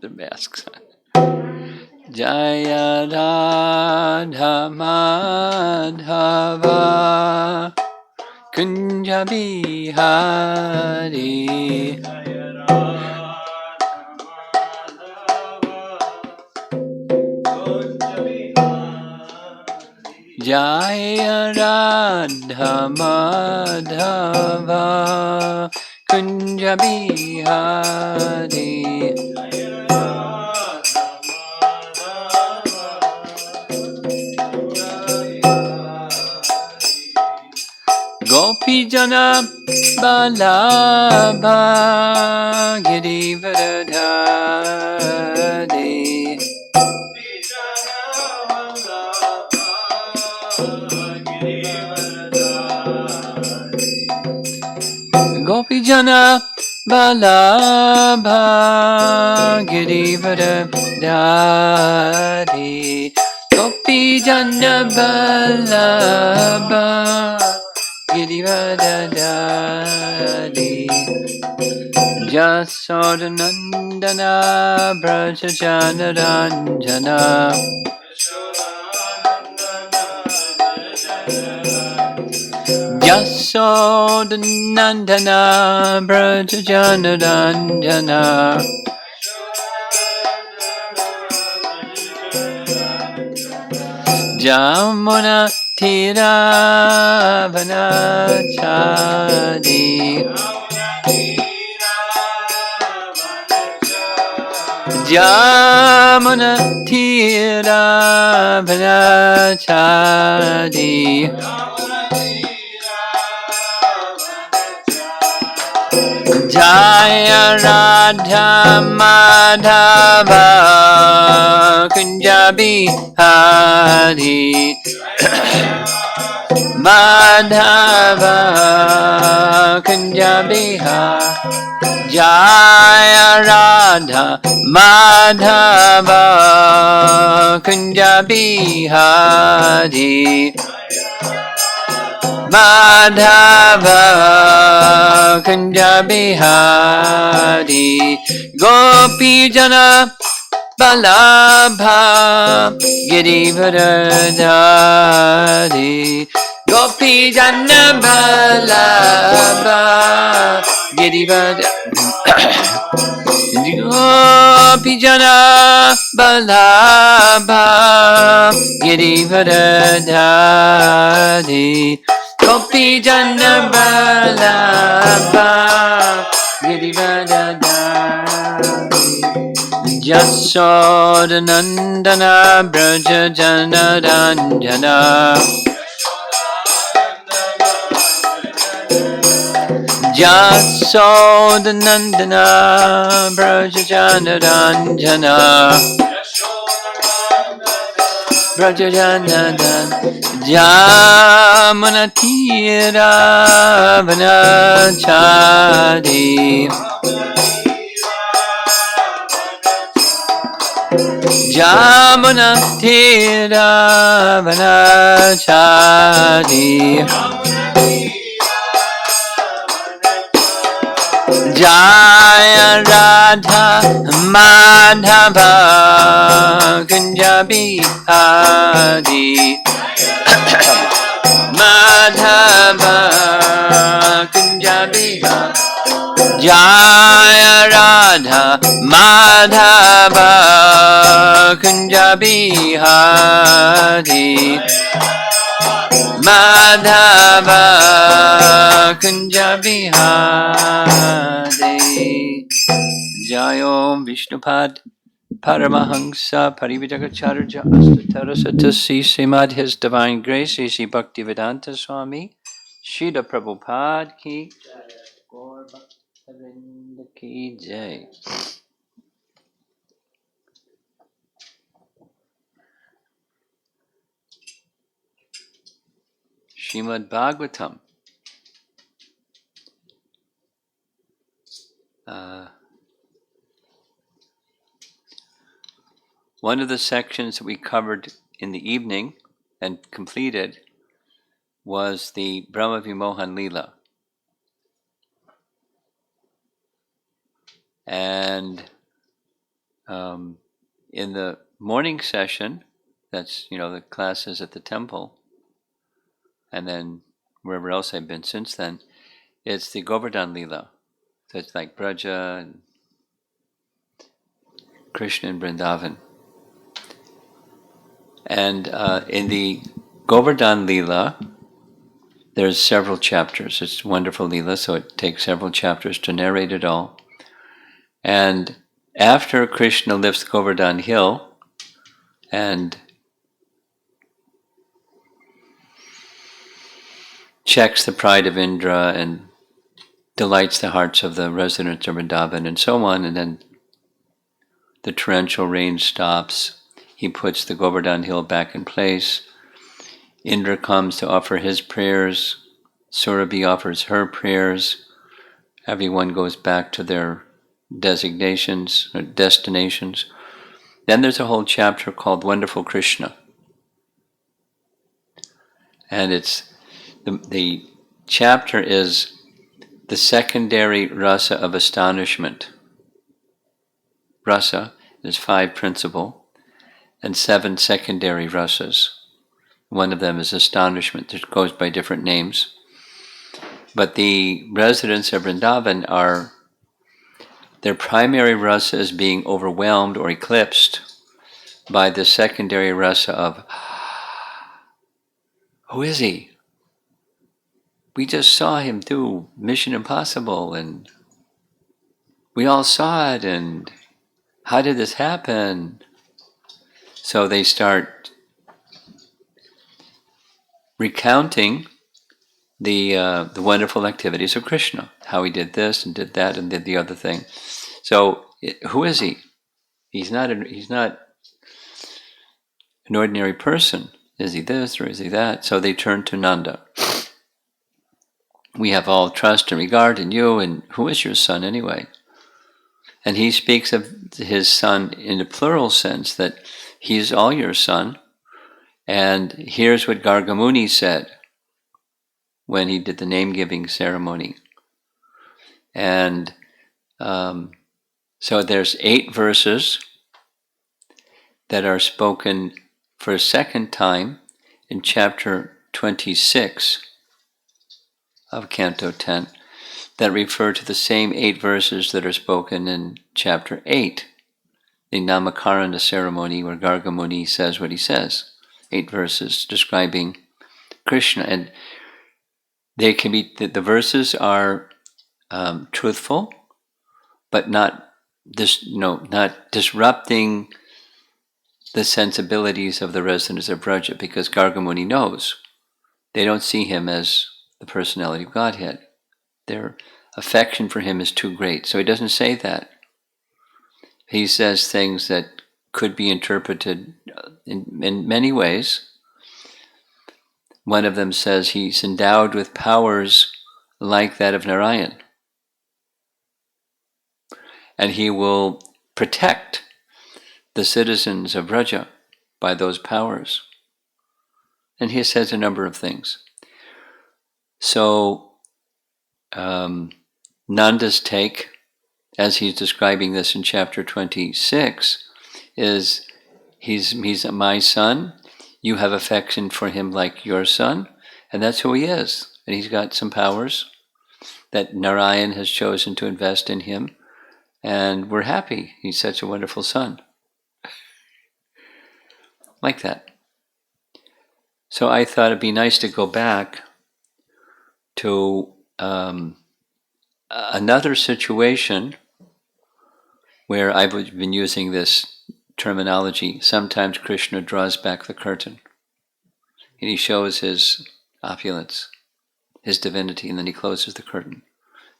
the masks on. Jaya Radha Madhava Kunja Bihari Jaya Radha Madhava Kunja Bihari Gopi Jana Balabha Girivardhari Gopi Jana Balabha Girivardhari Gopi Jana Balabha Girivardhari Jasodanandana Brajajana Ranjana Jasodanandana Brajajana Ranjana Jamuna Tira Vanachari Jamuna Tira Vanachari Jaya Radha Madhava Kunja Bihari Madhava Kunja Bihari Jaya Radha Madhava Kunja Bihari Madhava Kunja Bihari Gopi Jana Balabha Girivardhari Gopi Jana Balabha Girivardhari Gopi Jana Balabha Girivardhari Gopi Jana Balabha Girivardhari Jasodanandana Brajajana Ranjana Jasodanandana Brajajana Ranjana Brajajana Jamuna Tira Vanachari Jamuna Tira Vanachari Jaya Radha Madhava Kunja Bihari Madhava Kunja Bihari Jaya Radha Madhava Kunja Bihari Madhava Kunja Bihari Jayom Vishnupad Paramahamsa Parivijagacharya Astatarasatasi Srimad His Divine Grace Sri Bhaktivedanta Swami Srila Prabhupada Ki Gaur Bhaktavinda Ki Jai. Srimad Bhagavatam. One of the sections that we covered in the evening and completed was the Brahma Vimohan Leela. And In the morning session, that's, the classes at the temple, and then wherever else I've been since then, it's the Govardhan Lila. So it's like Braja and Krishna and Vrindavan. And in the Govardhan Lila, there's several chapters. It's wonderful Lila, so it takes several chapters to narrate it all. And after Krishna lifts Govardhan Hill and checks the pride of Indra and delights the hearts of the residents of Vrindavan and so on, and then the torrential rain stops. He puts the Govardhan Hill back in place. Indra comes to offer his prayers. Surabhi offers her prayers. Everyone goes back to their designations or destinations. Then there's a whole chapter called Wonderful Kṛṣṇa. And it's the chapter is the secondary rasa of astonishment. Rasa is 5 principal and 7 secondary rasas. One of them is astonishment. It goes by different names. But the residents of Vrindavan their primary rasa is being overwhelmed or eclipsed by the secondary rasa of, who is he? We just saw him do Mission Impossible and we all saw it, and how did this happen? So they start recounting the wonderful activities of Krishna, how he did this and did that and did the other thing. So who is he? He's not an ordinary person. Is he this or is he that? So they turn to Nanda. We have all trust and regard in you, and who is your son anyway? And he speaks of his son in a plural sense, that he's all your son. And here's what Gargamuni said when he did the name-giving ceremony. And so there's 8 verses that are spoken for a second time in chapter 26 of Canto 10 that refer to the same 8 verses that are spoken in chapter 8, the Namakarana ceremony, where Gargamuni says what he says. 8 verses describing Krishna. And they can be, the verses are truthful, but not disrupting the sensibilities of the residents of Braja, because Gargamuni knows they don't see him as the personality of Godhead. Their affection for him is too great. So he doesn't say that. He says things that could be interpreted in many ways. One of them says he's endowed with powers like that of Narayan. And he will protect the citizens of Braja by those powers. And he says a number of things. So Nanda's take, as he's describing this in chapter 26, is he's my son, you have affection for him like your son, and that's who he is. And he's got some powers that Narayan has chosen to invest in him, and we're happy. He's such a wonderful son. Like that. So I thought it'd be nice to go back to another situation where I've been using this terminology. Sometimes Krishna draws back the curtain and he shows his opulence, his divinity, and then he closes the curtain.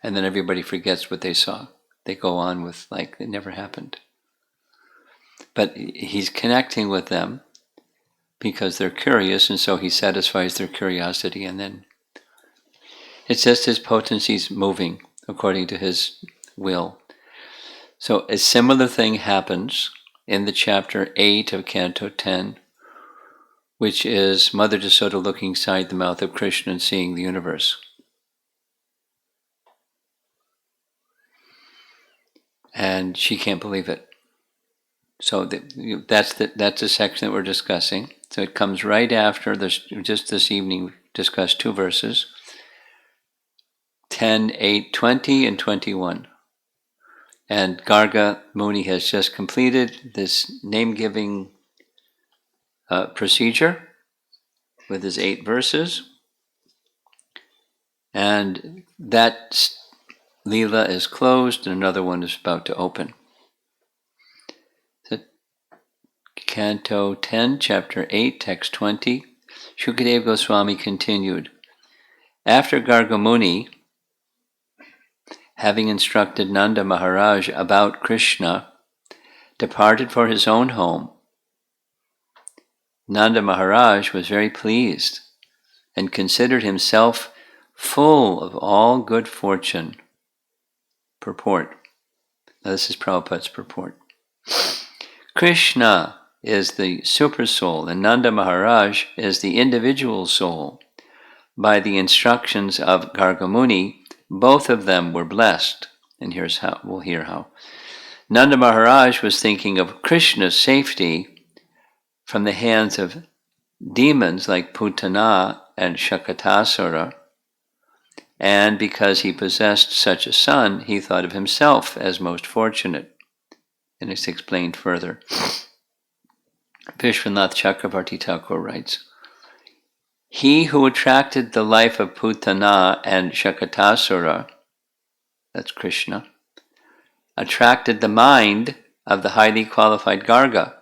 And then everybody forgets what they saw. They go on with like it never happened. But he's connecting with them because they're curious, and so he satisfies their curiosity, and then it's just his potencies moving according to his will. So a similar thing happens in the chapter 8 of Canto 10, which is Mother Yasoda looking inside the mouth of Krishna and seeing the universe. And she can't believe it. So that's the section that we're discussing. So it comes right after this. Just this evening, we discussed two verses, 10, 8, 20, and 21. And Garga Muni has just completed this name-giving procedure with his 8 verses. And that Leela is closed and another one is about to open. So, Canto 10, Chapter 8, Text 20, Shukadeva Goswami continued. After Garga Muni, having instructed Nanda Maharaj about Kṛṣṇa, departed for his own home, Nanda Maharaj was very pleased and considered himself full of all good fortune. Purport. Now this is Prabhupada's purport. Kṛṣṇa is the super soul and Nanda Maharaj is the individual soul. By the instructions of Garga Muni, both of them were blessed. And here's how, we'll hear how. Nanda Maharaj was thinking of Kṛṣṇa's safety from the hands of demons like Putana and Shakatasura, and because he possessed such a son, he thought of himself as most fortunate. And it's explained further. Vishwanath Chakravarti Thakur writes, he who attracted the life of Putana and Shakatasura, that's Kṛṣṇa, attracted the mind of the highly qualified Garga.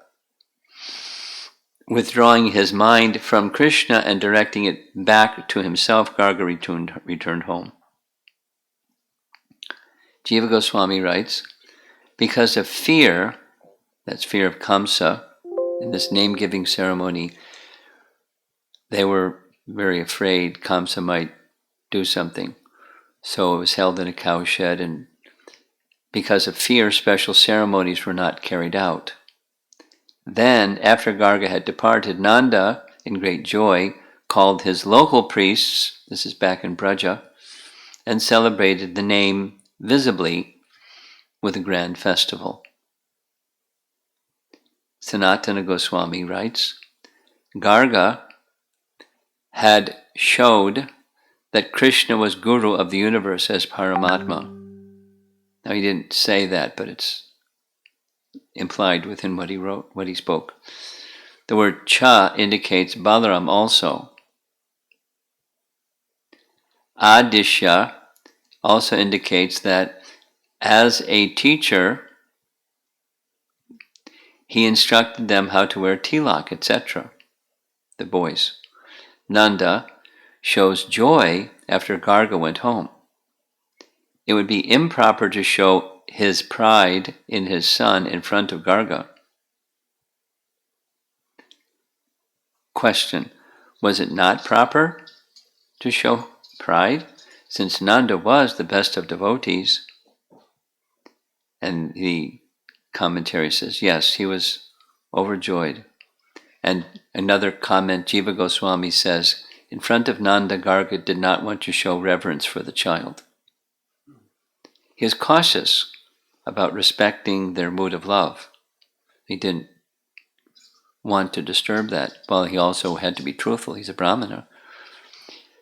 Withdrawing his mind from Kṛṣṇa and directing it back to himself, Garga returned home. Jiva Goswami writes, because of fear, that's fear of Kamsa, in this name-giving ceremony, they were very afraid Kamsa might do something. So it was held in a cowshed, and because of fear, special ceremonies were not carried out. Then, after Garga had departed, Nanda, in great joy, called his local priests, this is back in Braja, and celebrated the name visibly with a grand festival. Sanatana Goswami writes, Garga had showed that Kṛṣṇa was Guru of the universe as Paramatma. Now he didn't say that, but it's implied within what he wrote, what he spoke. The word Cha indicates Balaram also. Adishya also indicates that as a teacher, he instructed them how to wear tilak, etc., the boys. Nanda shows joy after Garga went home. It would be improper to show his pride in his son in front of Garga. Question, was it not proper to show pride, since Nanda was the best of devotees? And the commentary says, yes, he was overjoyed. And another comment, Jiva Goswami says, in front of Nanda, Garga did not want to show reverence for the child. He is cautious about respecting their mood of love. He didn't want to disturb that. Well, he also had to be truthful. He's a Brahmana.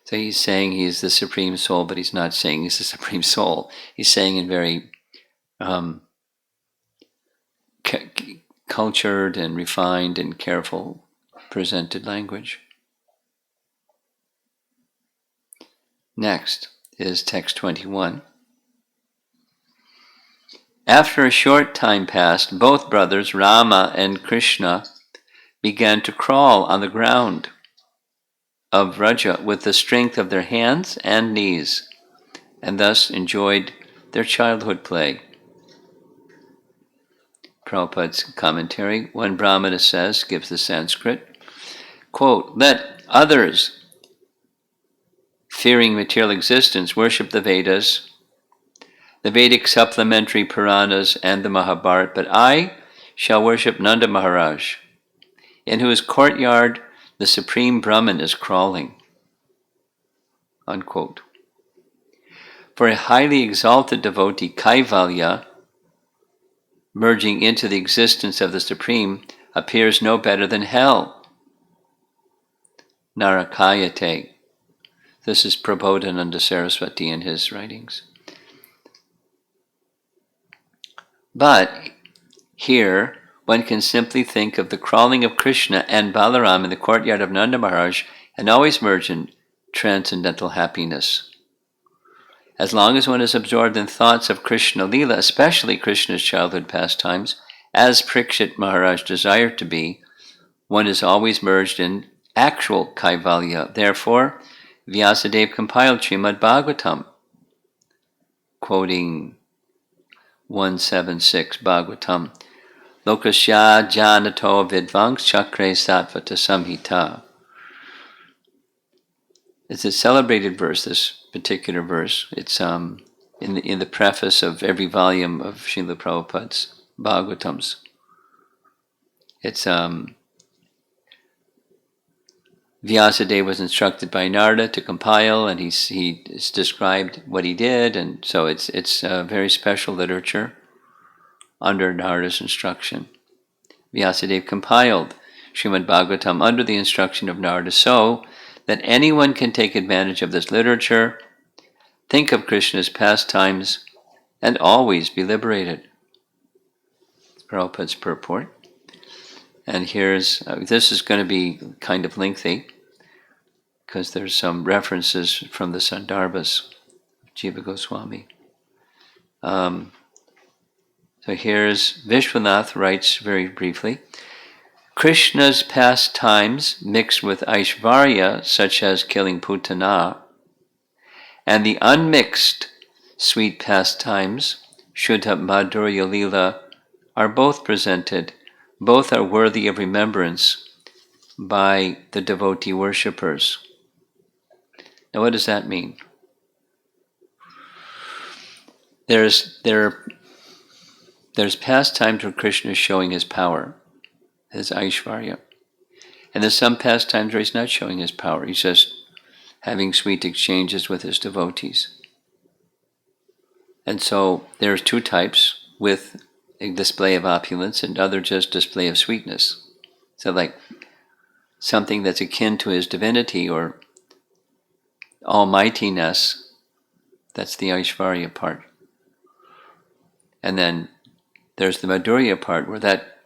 So he's saying he's the Supreme Soul, but he's not saying he's the Supreme Soul. He's saying in very cultured and refined and careful presented language. Next is text 21. After a short time passed, both brothers, Rama and Kṛṣṇa, began to crawl on the ground of Vraja with the strength of their hands and knees, and thus enjoyed their childhood play. Prabhupada's commentary, one Brahmana says, gives the Sanskrit, quote, let others, fearing material existence, worship the Vedas, the Vedic supplementary Puranas, and the Mahabharata, but I shall worship Nanda Maharaj, in whose courtyard the Supreme Brahman is crawling. Unquote. For a highly exalted devotee, Kaivalya, merging into the existence of the Supreme, appears no better than hell. Narakayate. This is Prabodhananda Saraswati in his writings. But here, one can simply think of the crawling of Kṛṣṇa and Balaram in the courtyard of Nanda Maharaj and always merge in transcendental happiness. As long as one is absorbed in thoughts of Kṛṣṇa Lila, especially Krishna's childhood pastimes, as Parikshit Maharaj desired to be, one is always merged in actual Kaivalya. Therefore, Vyasadeva compiled Srimad Bhagavatam, quoting 176 Bhagavatam, Lokasya janato vidvanks chakre sattvata samhita. It's a celebrated verse, this particular verse. It's in the preface of every volume of Srila Prabhupada's Bhagavatams. It's Vyasadeva was instructed by Narada to compile, and he's described what he did, and so it's a very special literature under Narada's instruction. Vyasadeva compiled Srimad Bhagavatam under the instruction of Narada so that anyone can take advantage of this literature, think of Krishna's pastimes, and always be liberated. Prabhupada's purport. And here's, this is going to be kind of lengthy, because there's some references from the Sandarbhas of Jiva Goswami. So here's, Vishwanath writes very briefly, Krishna's pastimes mixed with Aishvarya, such as killing Putana, and the unmixed sweet pastimes, Shuddha Madhurya Lila, are both presented. Both are worthy of remembrance by the devotee worshippers. Now, what does that mean? There's pastimes where Krishna is showing his power, his Aishvarya. And there's some pastimes where he's not showing his power. He's just having sweet exchanges with his devotees. And so there's two types, with a display of opulence and other just display of sweetness. So like something that's akin to his divinity or almightiness, that's the Aishvarya part. And then there's the Madhurya part where that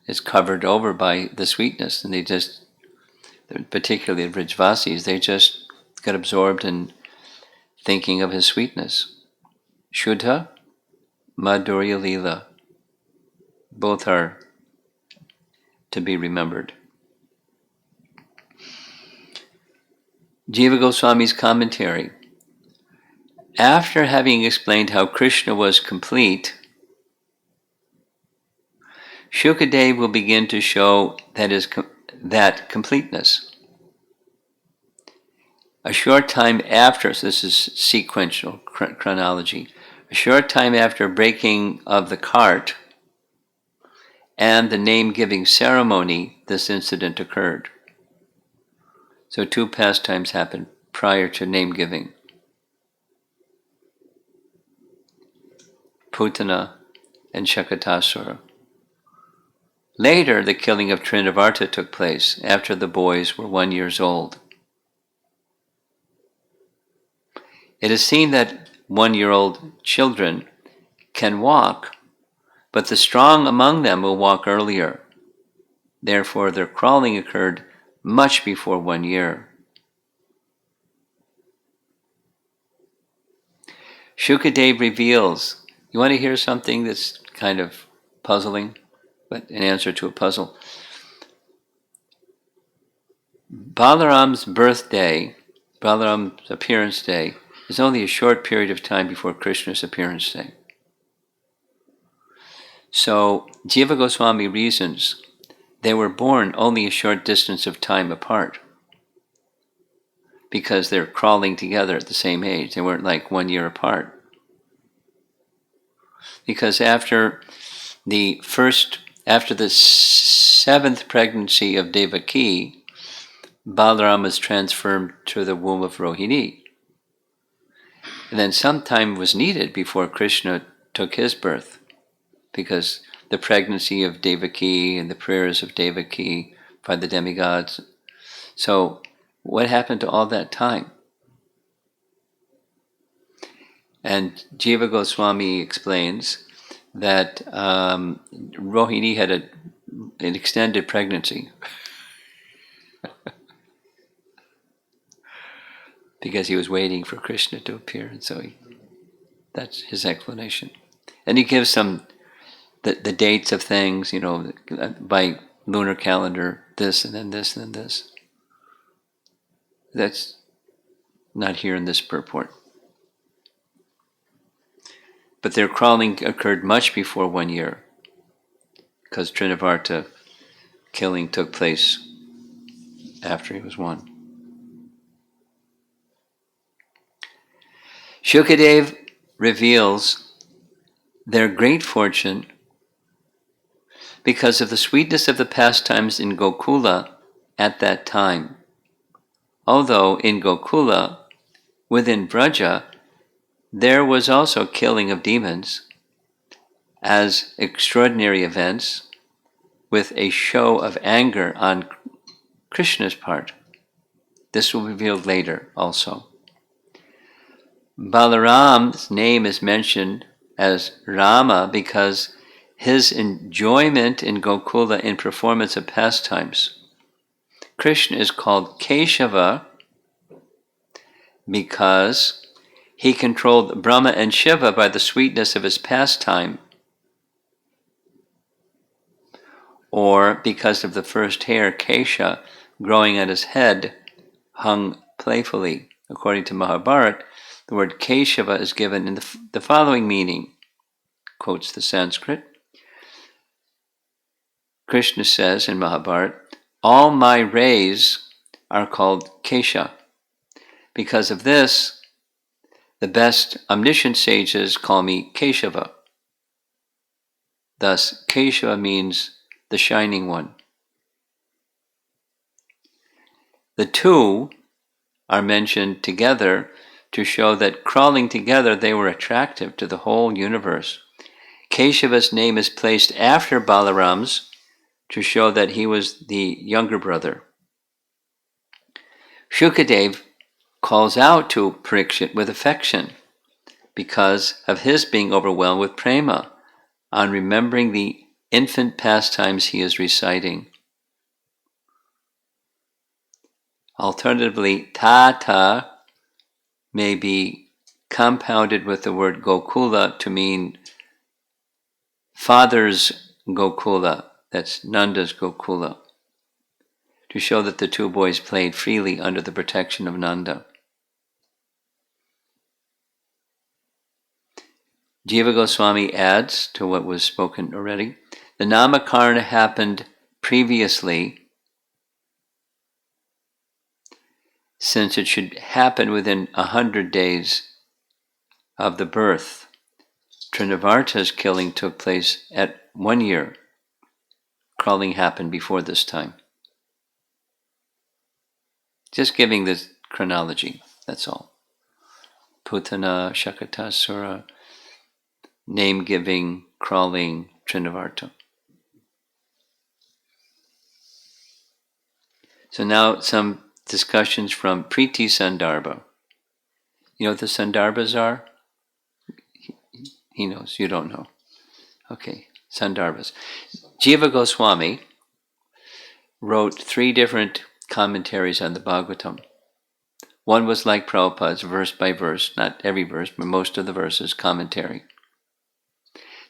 is covered over by the sweetness, and particularly the Vrajvasis, they just get absorbed in thinking of his sweetness. Shuddha, Madhurya Lila, both are to be remembered. Jiva Goswami's commentary. After having explained how Krishna was complete, Shukadeva will begin to show that completeness. A short time after, so this is sequential chronology, a short time after breaking of the cart and the name-giving ceremony, this incident occurred. So two pastimes happened prior to name-giving. Putana and Shakatasura. Later, the killing of Trinavarta took place after the boys were 1 year old. It is seen that 1-year-old children can walk, but the strong among them will walk earlier. Therefore, their crawling occurred much before 1 year. Shukadeva reveals, you want to hear something that's kind of puzzling, but an answer to a puzzle. Balaram's birthday, Balaram's appearance day, is only a short period of time before Krishna's appearance day. So, Jiva Goswami reasons they were born only a short distance of time apart because they're crawling together at the same age. They weren't like 1 year apart. Because after the 7th pregnancy of Devaki, Balaram was transferred to the womb of Rohini. And then some time was needed before Krishna took his birth, because the pregnancy of Devaki and the prayers of Devaki by the demigods. So what happened to all that time? And Jiva Goswami explains that Rohini had an extended pregnancy because he was waiting for Krishna to appear, and so that's his explanation. And he gives some the dates of things, by lunar calendar, this and then this and then this. That's not here in this purport. But their crawling occurred much before 1 year, because Trinavarta killing took place after he was 1. Shukadev reveals their great fortune because of the sweetness of the pastimes in Gokula at that time. Although in Gokula, within Braja, there was also killing of demons as extraordinary events with a show of anger on Krishna's part. This will be revealed later also. Balaram's name is mentioned as Rama because his enjoyment in Gokula in performance of pastimes. Krishna is called Keshava because he controlled Brahma and Shiva by the sweetness of his pastime, or because of the first hair, Kesha, growing at his head, hung playfully. According to Mahabharata, the word Keshava is given in the following meaning, quotes the Sanskrit. Krishna says in Mahabharata, all my rays are called Kesha. Because of this, the best omniscient sages call me Keshava. Thus, Keshava means the shining one. The two are mentioned together to show that crawling together they were attractive to the whole universe. Keshava's name is placed after Balaram's to show that he was the younger brother. Shukadev calls out to Parikshit with affection because of his being overwhelmed with prema on remembering the infant pastimes he is reciting. Alternatively, Tata may be compounded with the word Gokula to mean father's Gokula, that's Nanda's Gokula, to show that the two boys played freely under the protection of Nanda. Jiva Goswami adds to what was spoken already, the Namakarna happened previously since it should happen within 100 days of the birth. Trinavarta's killing took place at 1 year. Crawling happened before this time. Just giving this chronology, that's all. Putana, Shakatasura, name-giving, crawling, Trinavarta. So now some discussions from Priti Sandarbha. You know what the Sandarbhas are? He knows, you don't know. Okay, Sandarbhas. Jiva Goswami wrote 3 different commentaries on the Bhagavatam. One was like Prabhupada's, verse by verse, not every verse, but most of the verses, commentary.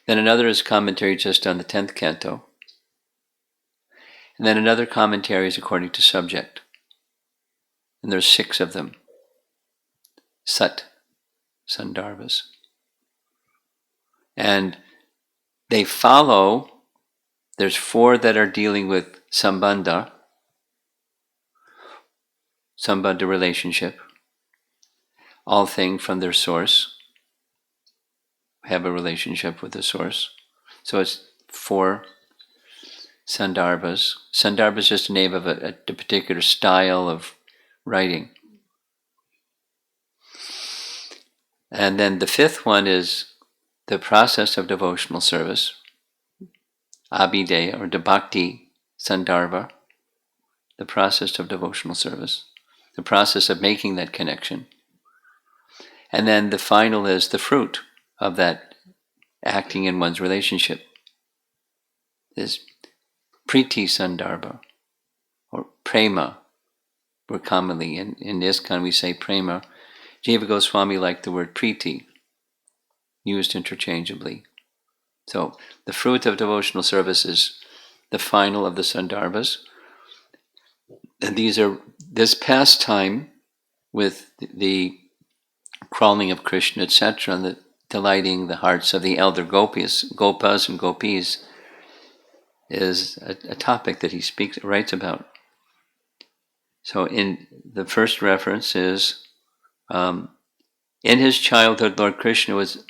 Then another is commentary just on the 10th canto. And then another commentary is according to subject. And there's 6 of them. Sandarbhas. And they follow, there's 4 that are dealing with Sambandha relationship. All things from their source have a relationship with the source. So it's 4 Sandarbhas. Sandarbha is just a name of a particular style of writing. And then the 5th one is the process of devotional service. Abhideya, or the Bhakti Sandarbha, the process of devotional service, the process of making that connection. And then the final is the fruit of that acting in one's relationship, is Priti Sandarbha, or Prema. We're commonly, in ISKCON we say Prema. Jiva Goswami liked the word Priti, used interchangeably. So the fruit of devotional service is the final of the Sandarbhas. And these are this pastime with the crawling of Krishna, etc., and the delighting the hearts of the elder gopas and gopis, is a topic that he writes about. So in the first reference is, in his childhood, Lord Krishna was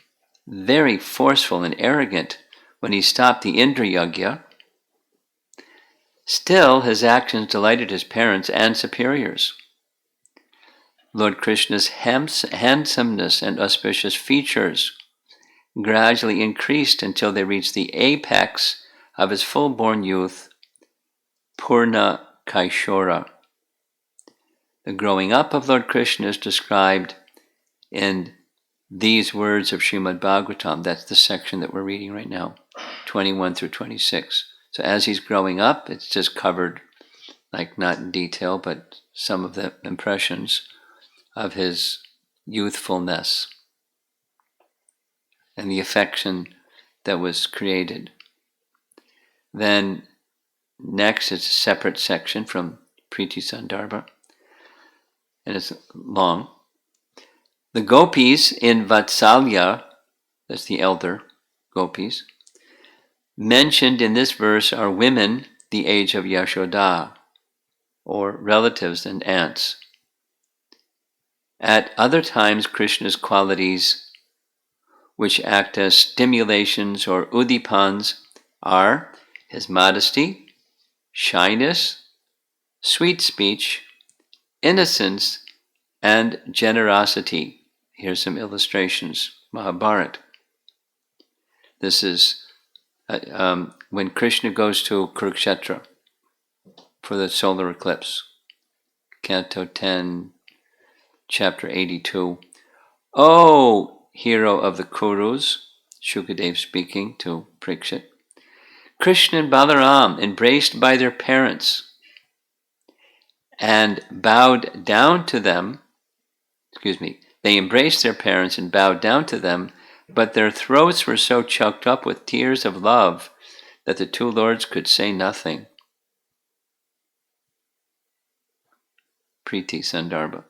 very forceful and arrogant when he stopped the Indra Yagya. Still, his actions delighted his parents and superiors. Lord Krishna's handsomeness and auspicious features gradually increased until they reached the apex of his full-born youth, Purna Kaishora. The growing up of Lord Krishna is described in these words of Srimad Bhagavatam. That's the section that we're reading right now, 21 through 26. So as he's growing up, it's just covered, like not in detail, but some of the impressions of his youthfulness and the affection that was created. Then next it's a separate section from Priti Sandarbha, and it's long. The gopis in Vatsalya, that's the elder gopis, mentioned in this verse are women the age of Yashoda, or relatives and aunts. At other times, Krishna's qualities, which act as stimulations or udipans, are his modesty, shyness, sweet speech, innocence, and generosity. Here's some illustrations. Mahabharata. This is when Krishna goes to Kṛṣṇa for the solar eclipse. Canto 10, chapter 82. "O hero of the Kurus," Shukadev speaking to Parikshit, "Krishna and Balaram, embraced by their parents and bowed down to them, they embraced their parents and bowed down to them, but their throats were so choked up with tears of love that the two lords could say nothing." Priti Sandarbha.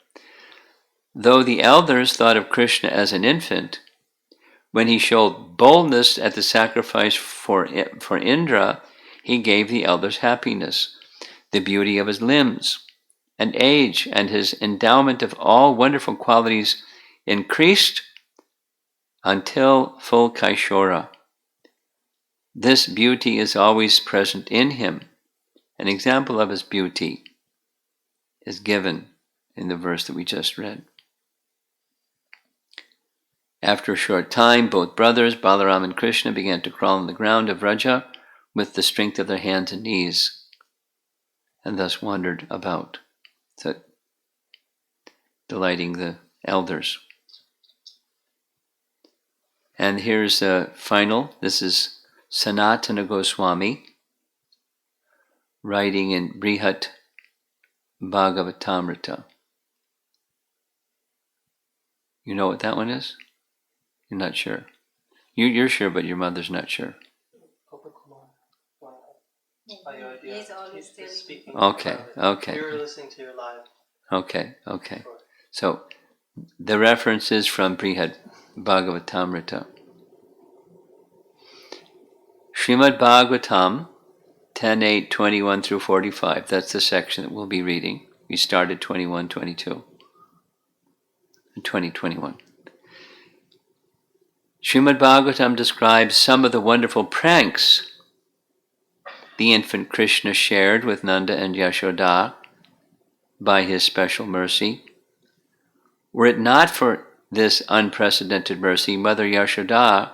Though the elders thought of Krishna as an infant, when he showed boldness at the sacrifice for Indra, he gave the elders happiness. The beauty of his limbs and age and his endowment of all wonderful qualities increased until full Kaishora. This beauty is always present in him. An example of his beauty is given in the verse that we just read. After a short time, both brothers, Balaram and Krishna, began to crawl on the ground of Vraja with the strength of their hands and knees, and thus wandered about, so delighting the elders. And here's the final. This is Sanatana Goswami writing in Brihat Bhagavatamrita. You know what that one is? You're not sure. You're sure, but your mother's not sure. He's always speaking. Okay. We were listening to your live. Okay. So the reference is from Brihad Bhagavatamrita. Srimad Bhagavatam 10:8, 21 through 45. That's the section that we'll be reading. We started 21, 22, and 20, 21. Srimad Bhagavatam describes some of the wonderful pranks the infant Krishna shared with Nanda and Yashoda by his special mercy. Were it not for this unprecedented mercy, Mother Yashoda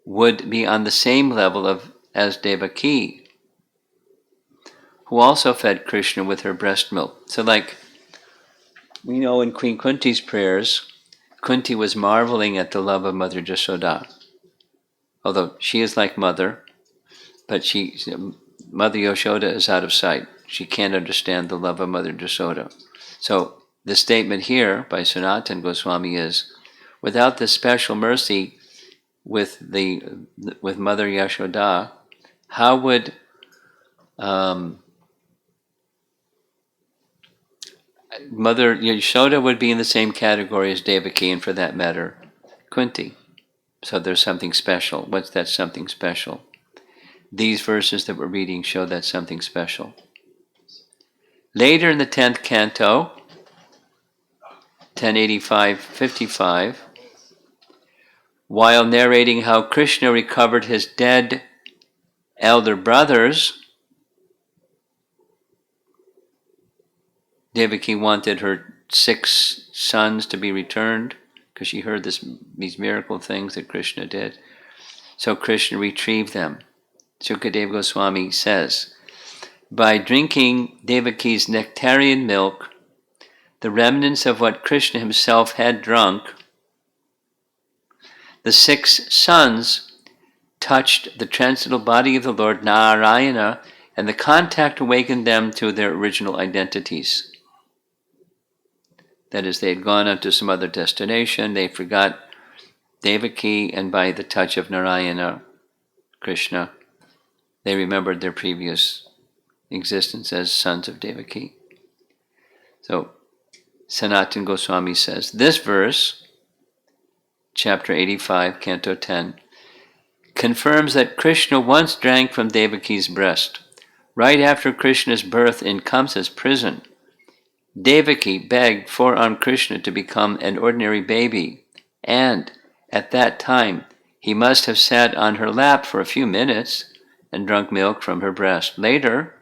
would be on the same level of as Devaki, who also fed Krishna with her breast milk. So like we know in Queen Kunti's prayers, Kunti was marveling at the love of Mother Jashoda. Although she is like Mother, but Mother Yashoda is out of sight. She can't understand the love of Mother Jashoda. So the statement here by Sanatana Goswami is, without this special mercy with Mother Yashoda, how would Mother Yashoda would be in the same category as Devaki, and for that matter, Kunti. So there's something special. What's that something special? These verses that we're reading show that something special. Later in the 10th canto, 1085-55, while narrating how Krishna recovered his dead elder brothers, Devaki wanted her 6 sons to be returned because she heard these miracle things that Krishna did. So Krishna retrieved them. Sukadeva Goswami says, by drinking Devaki's nectarian milk, the remnants of what Krishna himself had drunk, the 6 sons touched the transcendental body of the Lord Narayana, and the contact awakened them to their original identities. That is, they had gone on to some other destination, they forgot Devaki, and by the touch of Narayana, Krishna, they remembered their previous existence as sons of Devaki. So, Sanatana Goswami says, this verse, chapter 85, canto 10, confirms that Krishna once drank from Devaki's breast. Right after Krishna's birth in Kamsa's prison, Devaki begged forearmed Krishna to become an ordinary baby, and at that time he must have sat on her lap for a few minutes and drunk milk from her breast. Later,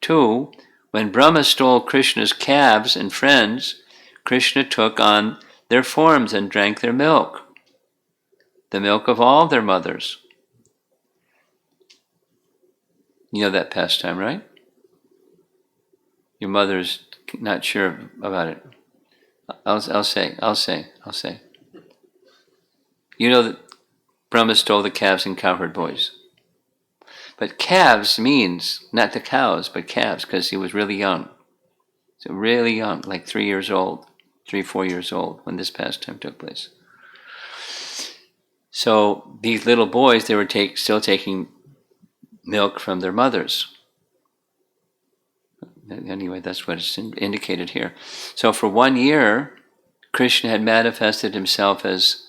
too, when Brahma stole Krishna's calves and friends, Krishna took on their forms and drank their milk, the milk of all their mothers. You know that pastime, right? Your mother's not sure about it. I'll say. You know that Brahma stole the calves and cowherd boys. But calves means not the cows, but calves, because he was really young. So really young, like 3 years old, 4 years old when this pastime took place. So these little boys, they were still taking milk from their mothers. Anyway, that's what is indicated here. So for 1 year, Krishna had manifested himself as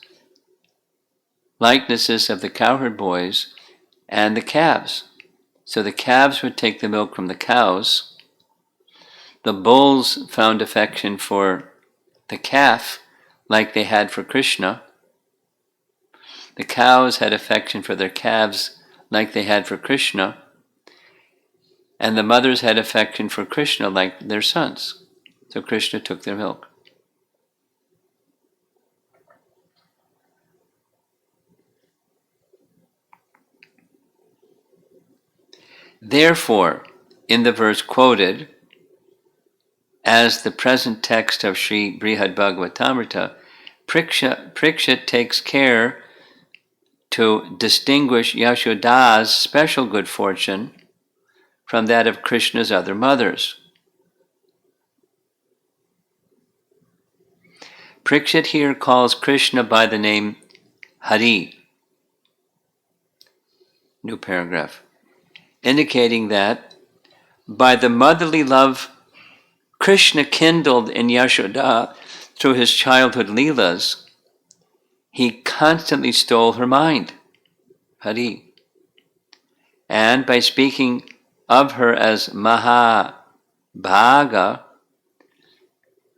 likenesses of the cowherd boys and the calves. So the calves would take the milk from the cows. The bulls found affection for the calf like they had for Krishna. The cows had affection for their calves like they had for Krishna. And the mothers had affection for Krishna like their sons. So Krishna took their milk. Therefore, in the verse quoted, as the present text of Sri Brihad Bhagavatamrita, Prakshit takes care to distinguish Yashoda's special good fortune from that of Krishna's other mothers. Prakshit here calls Krishna by the name Hari. New paragraph. Indicating that by the motherly love Krishna kindled in Yashoda through his childhood leelas, he constantly stole her mind, Hari. And by speaking of her as Mahabhaga,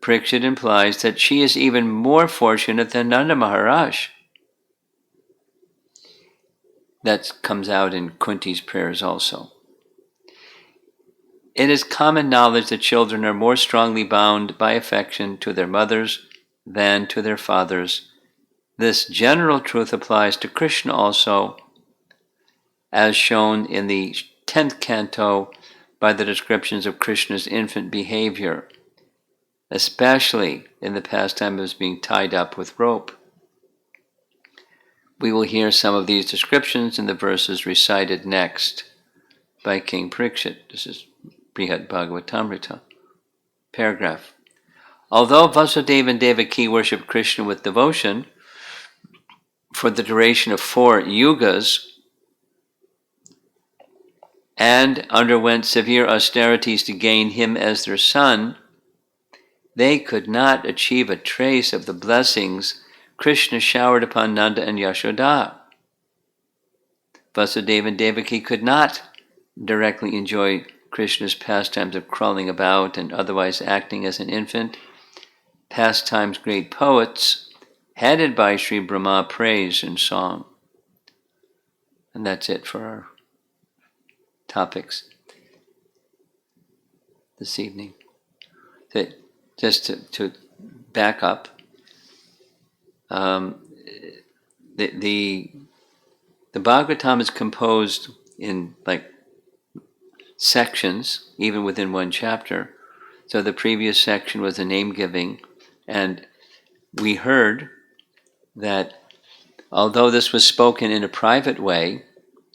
Prakshit implies that she is even more fortunate than Nanda Maharaj. That comes out in Kunti's prayers also. It is common knowledge that children are more strongly bound by affection to their mothers than to their fathers. This general truth applies to Krishna also, as shown in the 10th canto by the descriptions of Krishna's infant behavior, especially in the pastime of his being tied up with rope. We will hear some of these descriptions in the verses recited next by King Parikshit. This is Brihad Bhagavatamrita. Paragraph. Although Vasudeva and Devaki worshipped Krishna with devotion for the duration of 4 yugas and underwent severe austerities to gain him as their son, they could not achieve a trace of the blessings Krishna showered upon Nanda and Yashoda. Vasudeva and Devaki could not directly enjoy Krishna's pastimes of crawling about and otherwise acting as an infant. Pastimes great poets, headed by Sri Brahma, praise and song. And that's it for our topics this evening. Just to back up, the Bhagavatam is composed in like sections, even within one chapter. So the previous section was the name giving, and we heard that although this was spoken in a private way,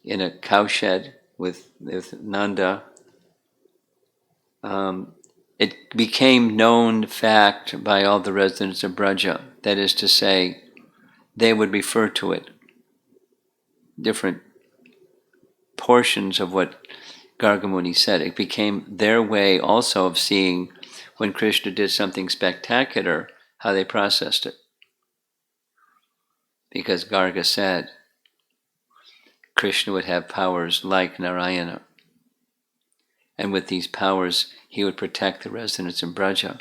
in a cowshed with Nanda, it became known fact by all the residents of Braja. That is to say, they would refer to it, different portions of what Gargamuni said. It became their way also of seeing when Krishna did something spectacular, how they processed it. Because Garga said Krishna would have powers like Narayana. And with these powers, he would protect the residents of Braja.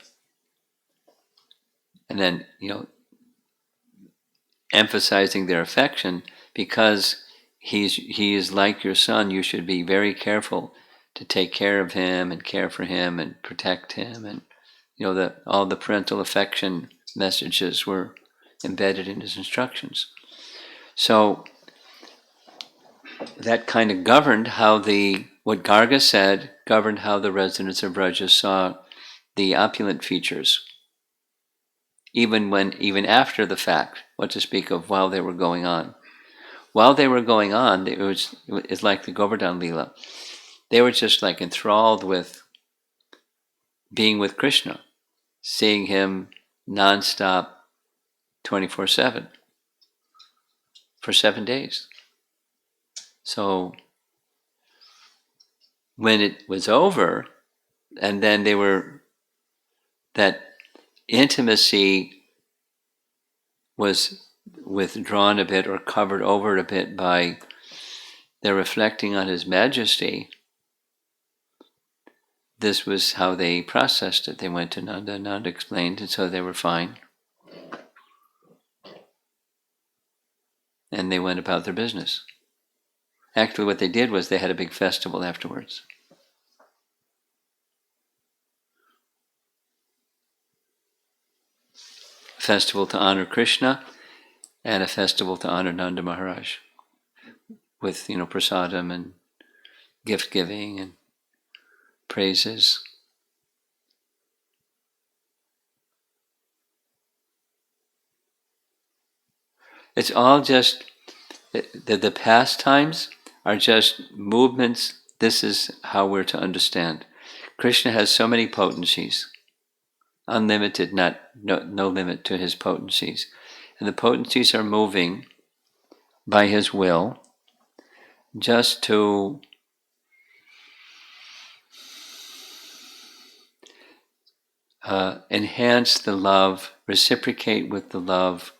And then, emphasizing their affection, because he is like your son, you should be very careful to take care of him and care for him and protect him. And, all the parental affection messages were embedded in his instructions. So that kind of governed how what Garga said governed how the residents of Braja saw the opulent features, even after the fact, what to speak of while they were going on. While they were going on, it's like the Govardhan Leela. They were just like enthralled with being with Krishna, seeing him nonstop 24/7 for 7 days. So when it was over, and then that intimacy was withdrawn a bit or covered over a bit by their reflecting on his majesty, this was how they processed it. They went to Nanda, Nanda explained, and so they were fine. And they went about their business. Actually, what they did was they had a big festival afterwards. A festival to honor Krishna and a festival to honor Nanda Maharaj with, prasadam and gift giving and praises. It's all just, the pastimes are just movements. This is how we're to understand. Krishna has so many potencies, unlimited, no limit to his potencies. And the potencies are moving by his will just to enhance the love, reciprocate with the love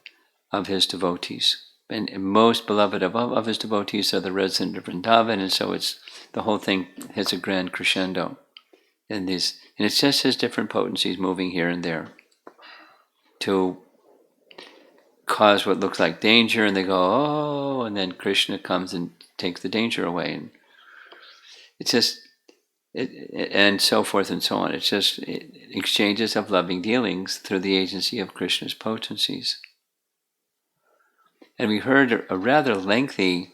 of his devotees. And most beloved of his devotees are the resident of Vrindavan, and so the whole thing has a grand crescendo. And it's just his different potencies moving here and there to cause what looks like danger, and they go, oh, and then Krishna comes and takes the danger away. And it's just, and so forth and so on. It's just exchanges of loving dealings through the agency of Krishna's potencies. And we heard a rather lengthy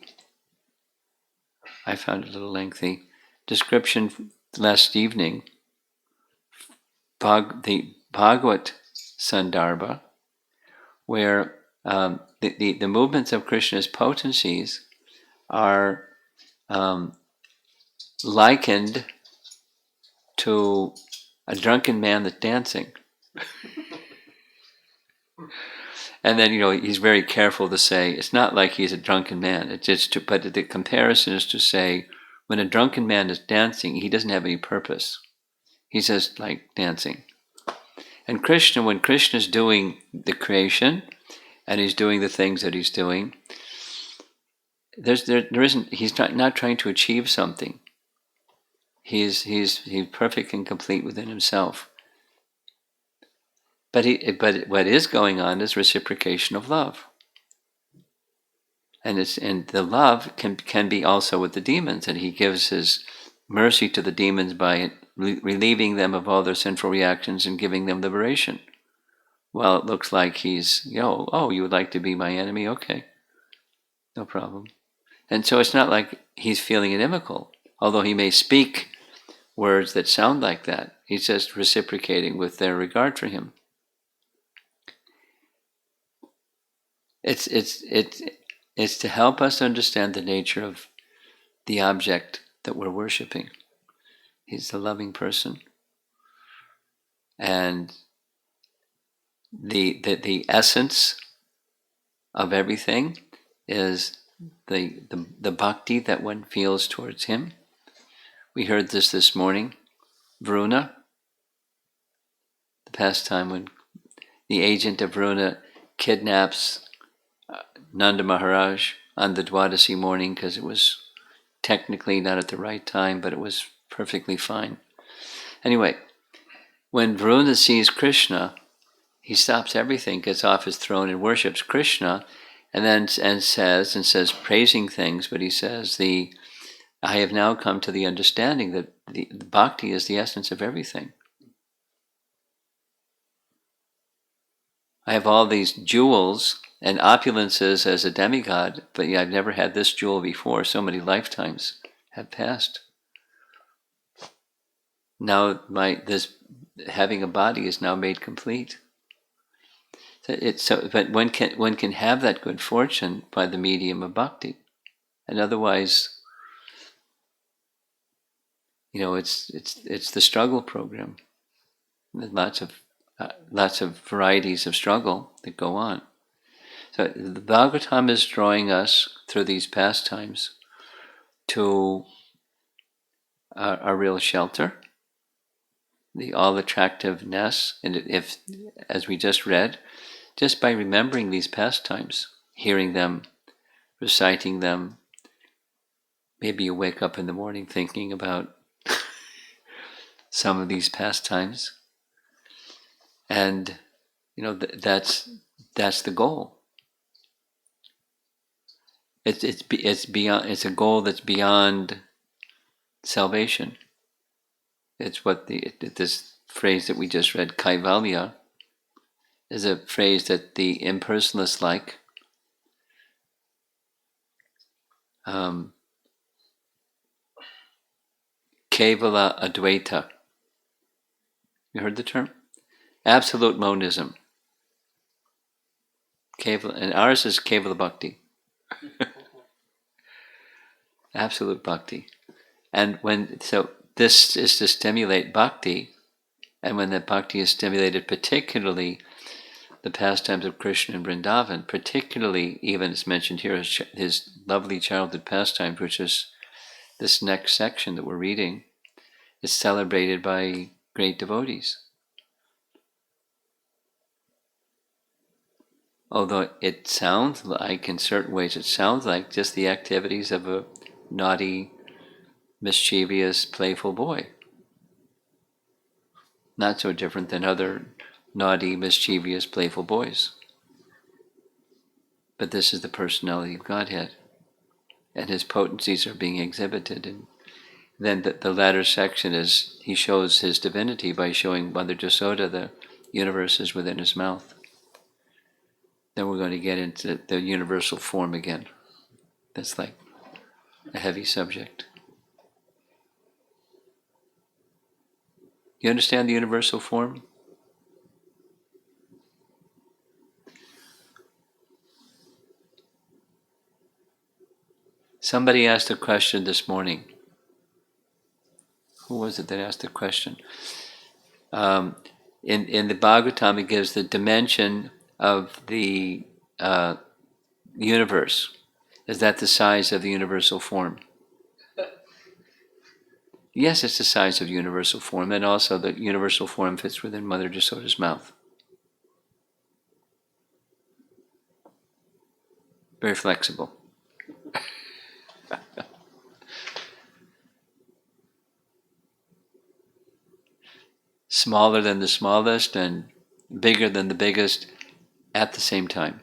I found it a little lengthy. Description last evening, the Bhagavad Sandarbha, where the movements of Krishna's potencies are likened to a drunken man that's dancing. And then, he's very careful to say, it's not like he's a drunken man. It's just but the comparison is to say, when a drunken man is dancing, he doesn't have any purpose. He's just like dancing. And Krishna, when Krishna's doing the creation, and he's doing the things that he's doing, he's not trying to achieve something. He's perfect and complete within himself. But what is going on is reciprocation of love. And the love can be also with the demons, and he gives his mercy to the demons by relieving them of all their sinful reactions and giving them liberation. Well, it looks like he's, you would like to be my enemy? Okay, no problem. And so it's not like he's feeling inimical, although he may speak words that sound like that. He's just reciprocating with their regard for him. It's to help us understand the nature of the object that we're worshiping. He's a loving person. And the essence of everything is the bhakti that one feels towards him. We heard this morning. Vruna, the pastime when the agent of Vruna kidnaps Nanda Maharaj on the Dwadasi morning, because it was technically not at the right time, but it was perfectly fine. Anyway, when Vruna sees Kṛṣṇa, he stops everything, gets off his throne and worships Kṛṣṇa, and says praising things, but he says, I have now come to the understanding that the bhakti is the essence of everything. I have all these jewels and opulences as a demigod, but I've never had this jewel before. So many lifetimes have passed. Now this having a body is now made complete. But one can have that good fortune by the medium of bhakti, and otherwise, it's the struggle program. There's lots of varieties of struggle that go on. So the Bhagavatam is drawing us through these pastimes to a real shelter, the all attractiveness, and if, as we just read, just by remembering these pastimes, hearing them, reciting them, maybe you wake up in the morning thinking about some of these pastimes, and that's the goal. It's beyond. It's a goal that's beyond salvation. It's what this phrase that we just read, kaivalya, is a phrase that the impersonalists like. Kevala Advaita. You heard the term? Absolute monism. And ours is Kevala Bhakti. Absolute Bhakti. And so this is to stimulate Bhakti, and when that Bhakti is stimulated, particularly the pastimes of Krishna and Vrindavan, particularly even as mentioned here, his lovely childhood pastimes, which is this next section that we're reading, is celebrated by great devotees. Although it sounds like, in certain ways, it sounds like just the activities of a naughty, mischievous, playful boy. Not so different than other naughty, mischievous, playful boys. But this is the personality of Godhead, and his potencies are being exhibited. And then the latter section is he shows his divinity by showing Mother Jasoda the universe is within his mouth. Then we're going to get into the universal form again. That's like a heavy subject. You understand the universal form? Somebody asked a question this morning. Who was it that asked the question? In the Bhagavatam, it gives the dimension of the universe. Is that the size of the universal form? Yes, it's the size of universal form, and also the universal form fits within Mother Jasoda's mouth. Very flexible. Smaller than the smallest and bigger than the biggest at the same time.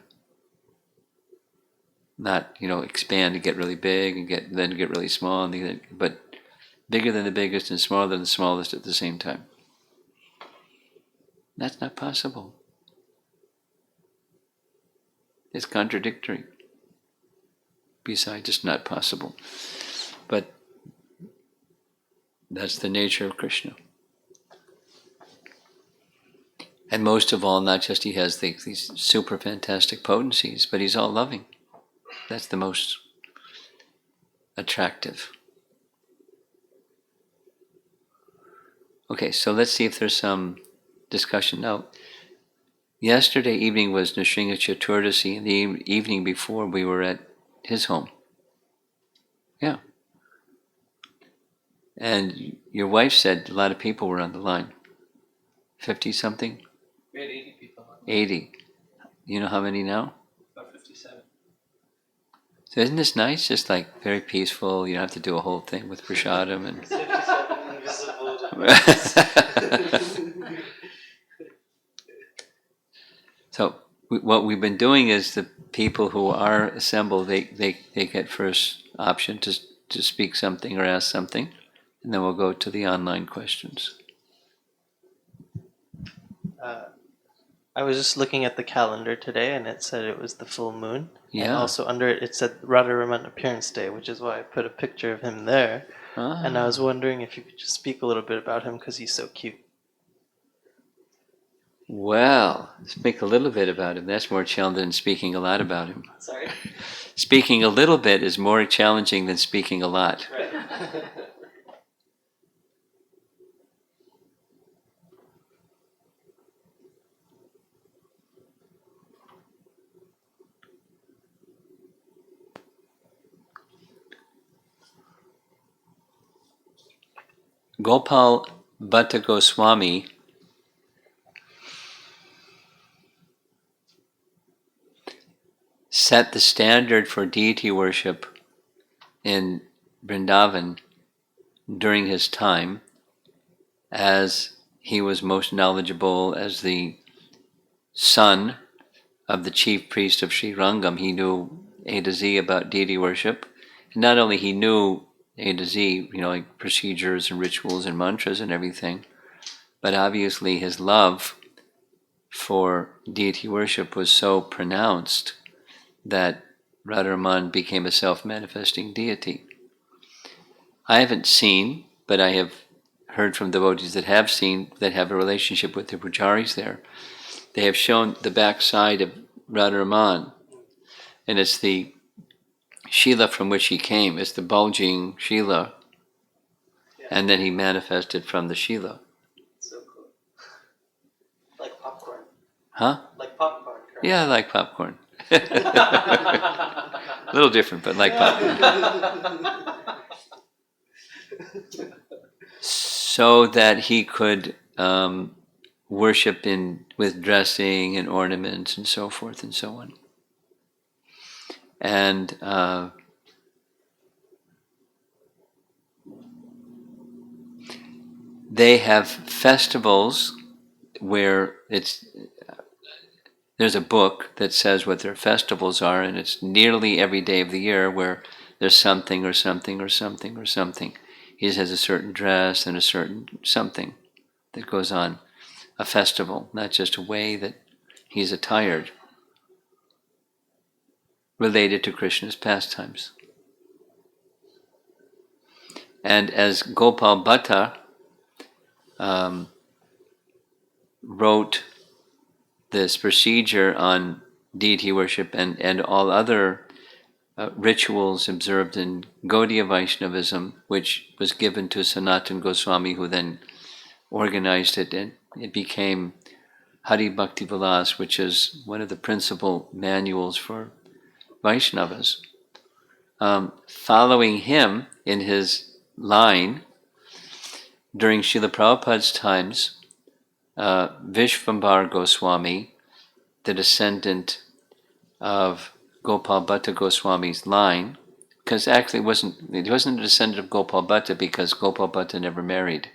Not, expand and get really big and then get really small, but bigger than the biggest and smaller than the smallest at the same time. That's not possible. It's contradictory. Besides, it's not possible. But that's the nature of Kṛṣṇa. And most of all, not just he has these super fantastic potencies, but he's all loving. That's the most attractive. Okay, so let's see if there's some discussion. Now, yesterday evening was Nrsimha Chaturdasi, and the evening before we were at his home. Yeah. And your wife said a lot of people were on the line. 50-something? We had 80 people. 80. You know how many now? About 57. So isn't this nice? Just like very peaceful. You don't have to do a whole thing with prasadam and 57 invisible. So what we've been doing is the people who are assembled, they get first option to speak something or ask something, and then we'll go to the online questions. I was just looking at the calendar today, and it said it was the full moon. Yeah. And also under it, it said Radharaman Appearance Day, which is why I put a picture of him there. Ah. And I was wondering if you could just speak a little bit about him, because he's so cute. Well, speak a little bit about him. That's more challenging than speaking a lot about him. Sorry? Speaking a little bit is more challenging than speaking a lot. Right. Gopal Bhatta Goswami set the standard for deity worship in Vrindavan during his time, as he was most knowledgeable as the son of the chief priest of Sri Rangam. He knew A to Z about deity worship. And not only he knew A to Z, like procedures and rituals and mantras and everything, but obviously his love for deity worship was so pronounced that Radharaman became a self-manifesting deity. I haven't seen, but I have heard from devotees that have seen, that have a relationship with the pujaris there. They have shown the back side of Radharaman, and it's the Shila from which he came. It's the bulging Shila, and then he manifested from the Shila. So cool. Like popcorn. Huh? Like popcorn, correct? Yeah, I like popcorn. A little different, but like popcorn. So that he could worship with dressing and ornaments and so forth and so on. And they have festivals where there's a book that says what their festivals are, and it's nearly every day of the year where there's something or something or something or something. He has a certain dress and a certain something that goes on. A festival, not just a way that he's attired, related to Krishna's pastimes. And as Gopal Bhatta wrote this procedure on deity worship and all other rituals observed in Gaudiya Vaishnavism, which was given to Sanatana Goswami, who then organized it, and it became Hari Bhakti Vilas, which is one of the principal manuals for Vaishnavas. Following him in his line, during Srila Prabhupada's times, Vishvambar Goswami, the descendant of Gopal Bhatta Goswami's line, because actually he wasn't a descendant of Gopal Bhatta because Gopal Bhatta never married.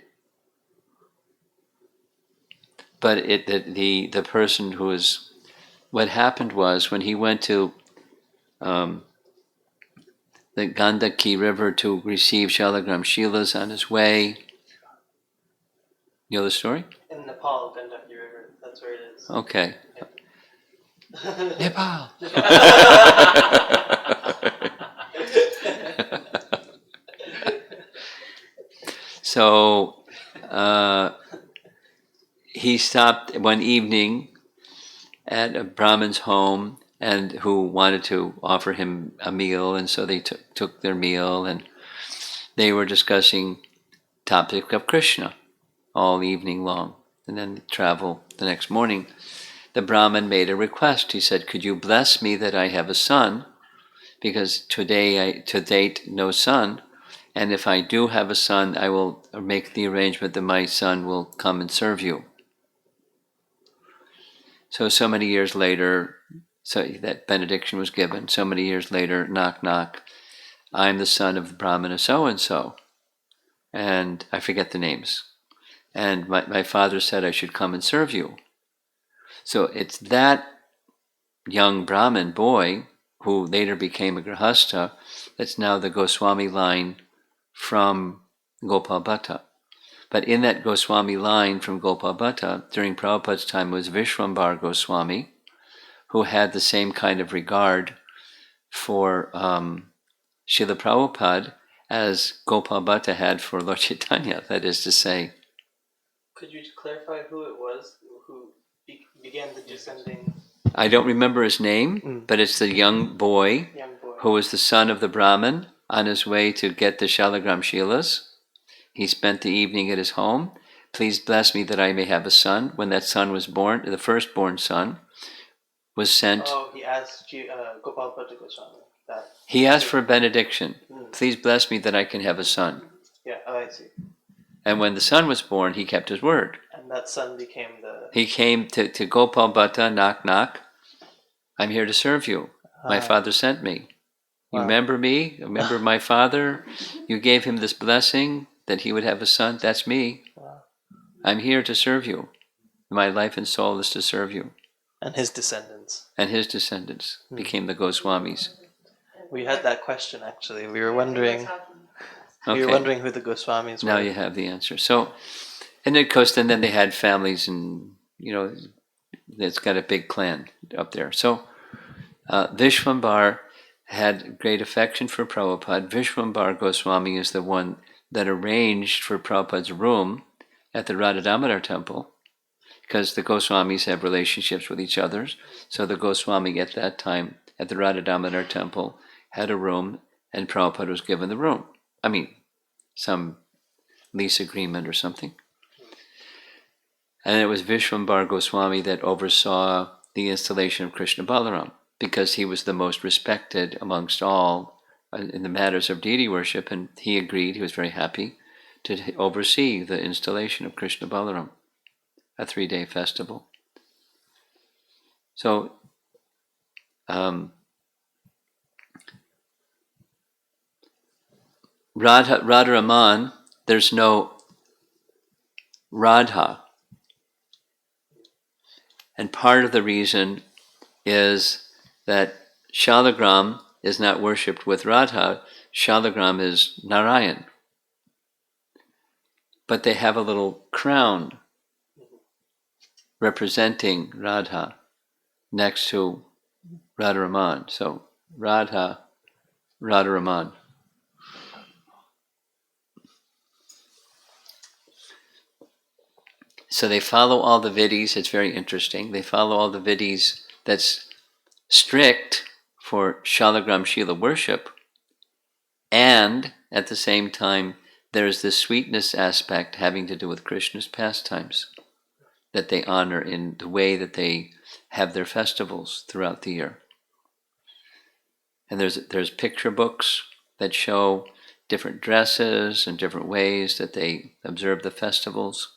But the person who was, what happened was when he went to the Gandaki river to receive Shalagram Shilas on his way. You know the story? In Nepal, Gandaki River. That's where it is. Okay. Nepal. So he stopped one evening at a Brahmin's home, and who wanted to offer him a meal, and so they took their meal, and they were discussing topic of Kṛṣṇa all evening long, and then they travel the next morning. The Brahmin made a request. He said, "Could you bless me that I have a son? Because to date, no son. And if I do have a son, I will make the arrangement that my son will come and serve you." So many years later, so that benediction was given. So many years later, knock, knock. I'm the son of Brahmana so-and-so. And I forget the names. And my father said I should come and serve you. So it's that young Brahmin boy, who later became a Grihastha, that's now the Goswami line from Gopal Bhatta. But in that Goswami line from Gopal Bhatta, during Prabhupada's time, was Vishvambar Goswami, who had the same kind of regard for Srila Prabhupada as Gopal Bhatta had for Lord Chaitanya. That is to say, could you clarify who it was who began the descending? I don't remember his name, but it's the young boy who was the son of the Brahmin on his way to get the Shalagram Shilas. He spent the evening at his home. Please bless me that I may have a son. When that son was born, the firstborn son was sent. Oh, he asked Gopal Bhatta Goswami that. He asked for a benediction. Please bless me that I can have a son. Yeah, I see. And when the son was born, he kept his word. And that son became the... He came to Gopal Bhatta, knock, knock. I'm here to serve you. My father sent me. You remember me? Remember my father? You gave him this blessing that he would have a son. That's me. I'm here to serve you. My life and soul is to serve you. And his descendants. And his descendants became the Goswamis. We had that question, actually. We were wondering... Okay. We were wondering who the Goswamis were. Now you have the answer. So, and of course, then they had families, and it's got a big clan up there. So, Vishvambar had great affection for Prabhupada. Vishvambar Goswami is the one that arranged for Prabhupada's room at the Radha Damodar temple, because the Goswamis have relationships with each other. So the Goswami at that time at the Radha Damodar temple had a room, and Prabhupada was given the room. I mean, some lease agreement or something. And it was Vishvambar Goswami that oversaw the installation of Kṛṣṇa Balaram, because he was the most respected amongst all in the matters of deity worship, and he agreed, he was very happy, to oversee the installation of Kṛṣṇa Balaram, a 3-day festival. So, Radharaman, there's no Radha. And part of the reason is that Shalagram is not worshipped with Radha. Shalagram is Narayan. But they have a little crown representing Radha next to Radharaman. So Radha, Radharaman. So they follow all the vidis. It's very interesting. They follow all the vidis that's strict for Shalagram Shila worship, and at the same time there's the sweetness aspect having to do with Krishna's pastimes that they honor in the way that they have their festivals throughout the year. And there's picture books that show different dresses and different ways that they observe the festivals.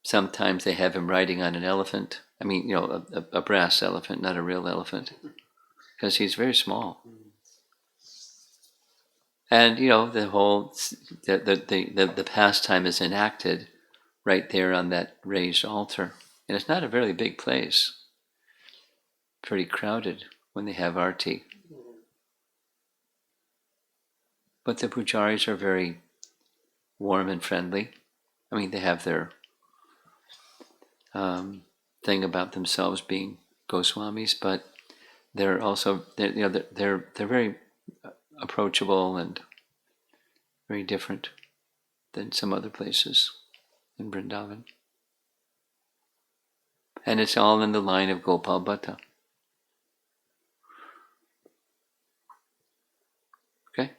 Sometimes they have him riding on an elephant. I mean, a brass elephant, not a real elephant, because he's very small. And the whole the pastime is enacted right there on that raised altar, and it's not a very big place. Pretty crowded when they have arti. But the pujaris are very warm and friendly. I mean, they have their thing about themselves being Goswamis, but they're also they're very approachable and very different than some other places in Vrindavan. And it's all in the line of Gopal Bhatta. Okay?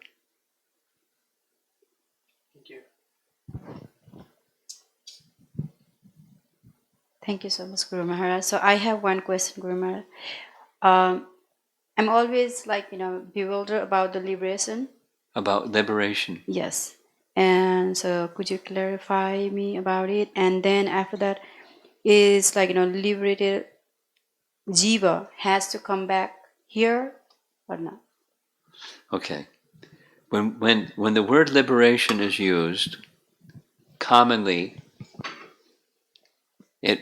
Thank you. Thank you so much, Guru Maharaj. So I have one question, Guru Maharaj. I'm always bewildered about the liberation. About liberation. Yes. And so could you clarify me about it? And then after that is liberated jiva has to come back here or not? Okay. When the word liberation is used, commonly it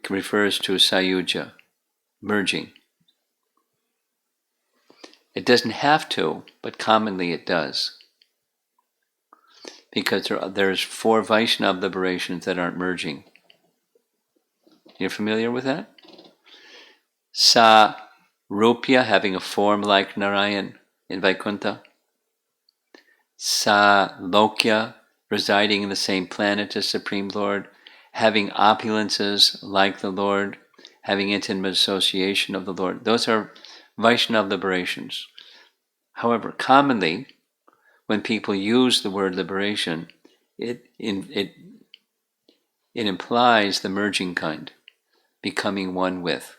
refers to sayuja, merging. It doesn't have to, but commonly it does. Because there's 4 Vaishnava liberations that aren't merging. You're familiar with that? Sa Rupya, having a form like Narayan in Vaikuntha. Sa Lokya, residing in the same planet as Supreme Lord, having opulences like the Lord, having intimate association of the Lord. Those are Vaishnava liberations. However, commonly, when people use the word liberation, it implies the merging kind, becoming one with.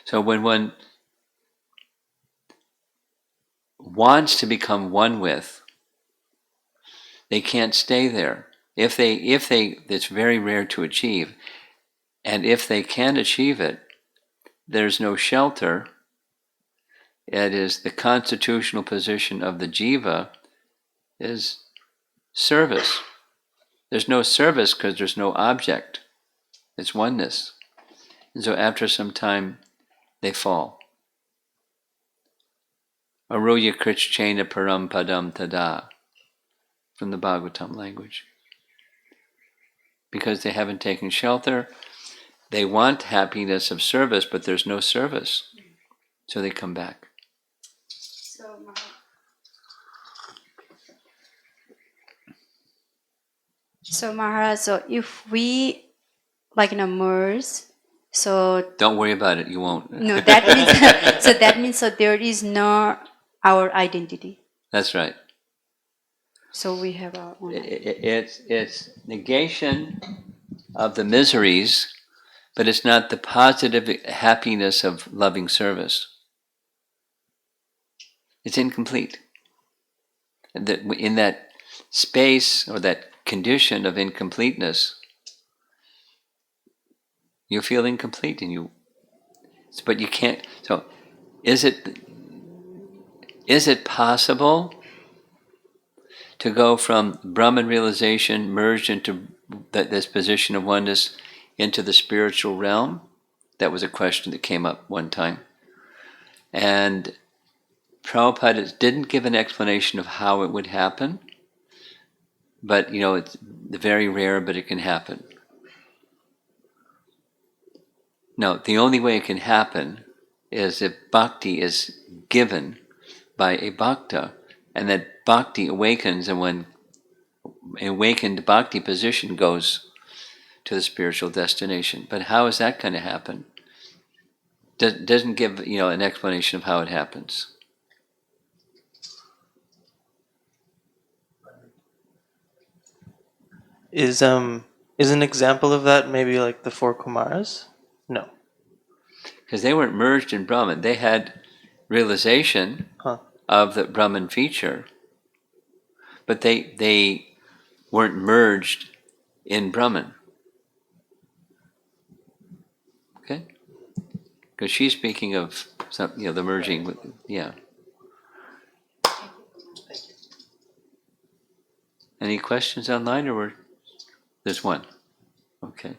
So when one wants to become one with, they can't stay there. If they, it's very rare to achieve. And if they can achieve it, there's no shelter. It is the constitutional position of the jiva is service. There's no service because there's no object. It's oneness. And so after some time, they fall. Aruya Kṛṣṇa param padam tada, from the Bhagavatam language. Because they haven't taken shelter, they want happiness of service, but there's no service. So they come back. So Maharaj, so if we merge, so don't worry about it, you won't. No, that means so there is no our identity. That's right. So we have our own identity. It's negation of the miseries, but it's not the positive happiness of loving service. It's incomplete. In that space or that condition of incompleteness, you feel incomplete, but you can't. So, is it possible to go from Brahman realization merged into this position of oneness into the spiritual realm? That was a question that came up one time. And Prabhupada didn't give an explanation of how it would happen, but it's very rare, but it can happen. No, the only way it can happen is if bhakti is given by a bhakta, and that bhakti awakens, and when awakened bhakti position goes to the spiritual destination. But how is that going to happen? Doesn't give an explanation of how it happens. Is an example of that maybe like the four Kumaras? No. Because they weren't merged in Brahman. They had realization of the Brahman feature, but they weren't merged in Brahman. Okay? Because she's speaking of some, the merging with, yeah. Any questions online, or there's one? Okay.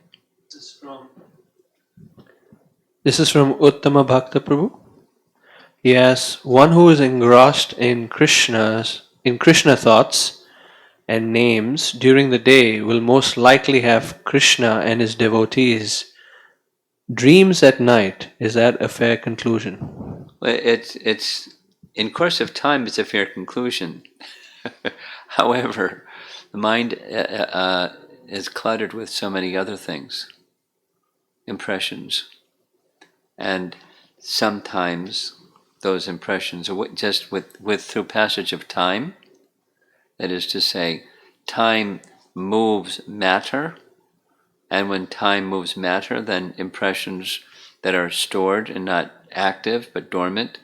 This is from Uttama Bhakta Prabhu. He asks, one who is engrossed in Krishna thoughts and names during the day will most likely have Krishna and his devotees dreams at night. Is that a fair conclusion? Well, it's in course of time, it's a fair conclusion. However, the mind is cluttered with so many other things, impressions, and sometimes those impressions are just through passage of time. That is to say, time moves matter, and when time moves matter, then impressions that are stored and not active but dormant,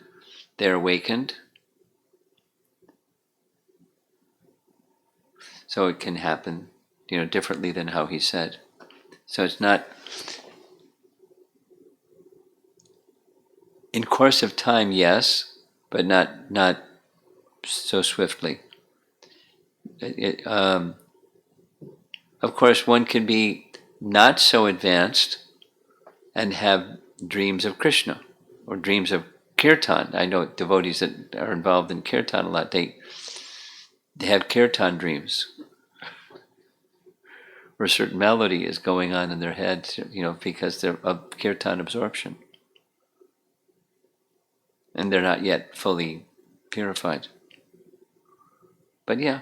they're awakened. So it can happen, differently than how he said. So it's not in course of time, yes, but not so swiftly. Of course, one can be not so advanced and have dreams of Krishna or dreams of kirtan. I know devotees that are involved in kirtan a lot. They have kirtan dreams, where a certain melody is going on in their heads, because they're of kirtan absorption, and they're not yet fully purified. But yeah.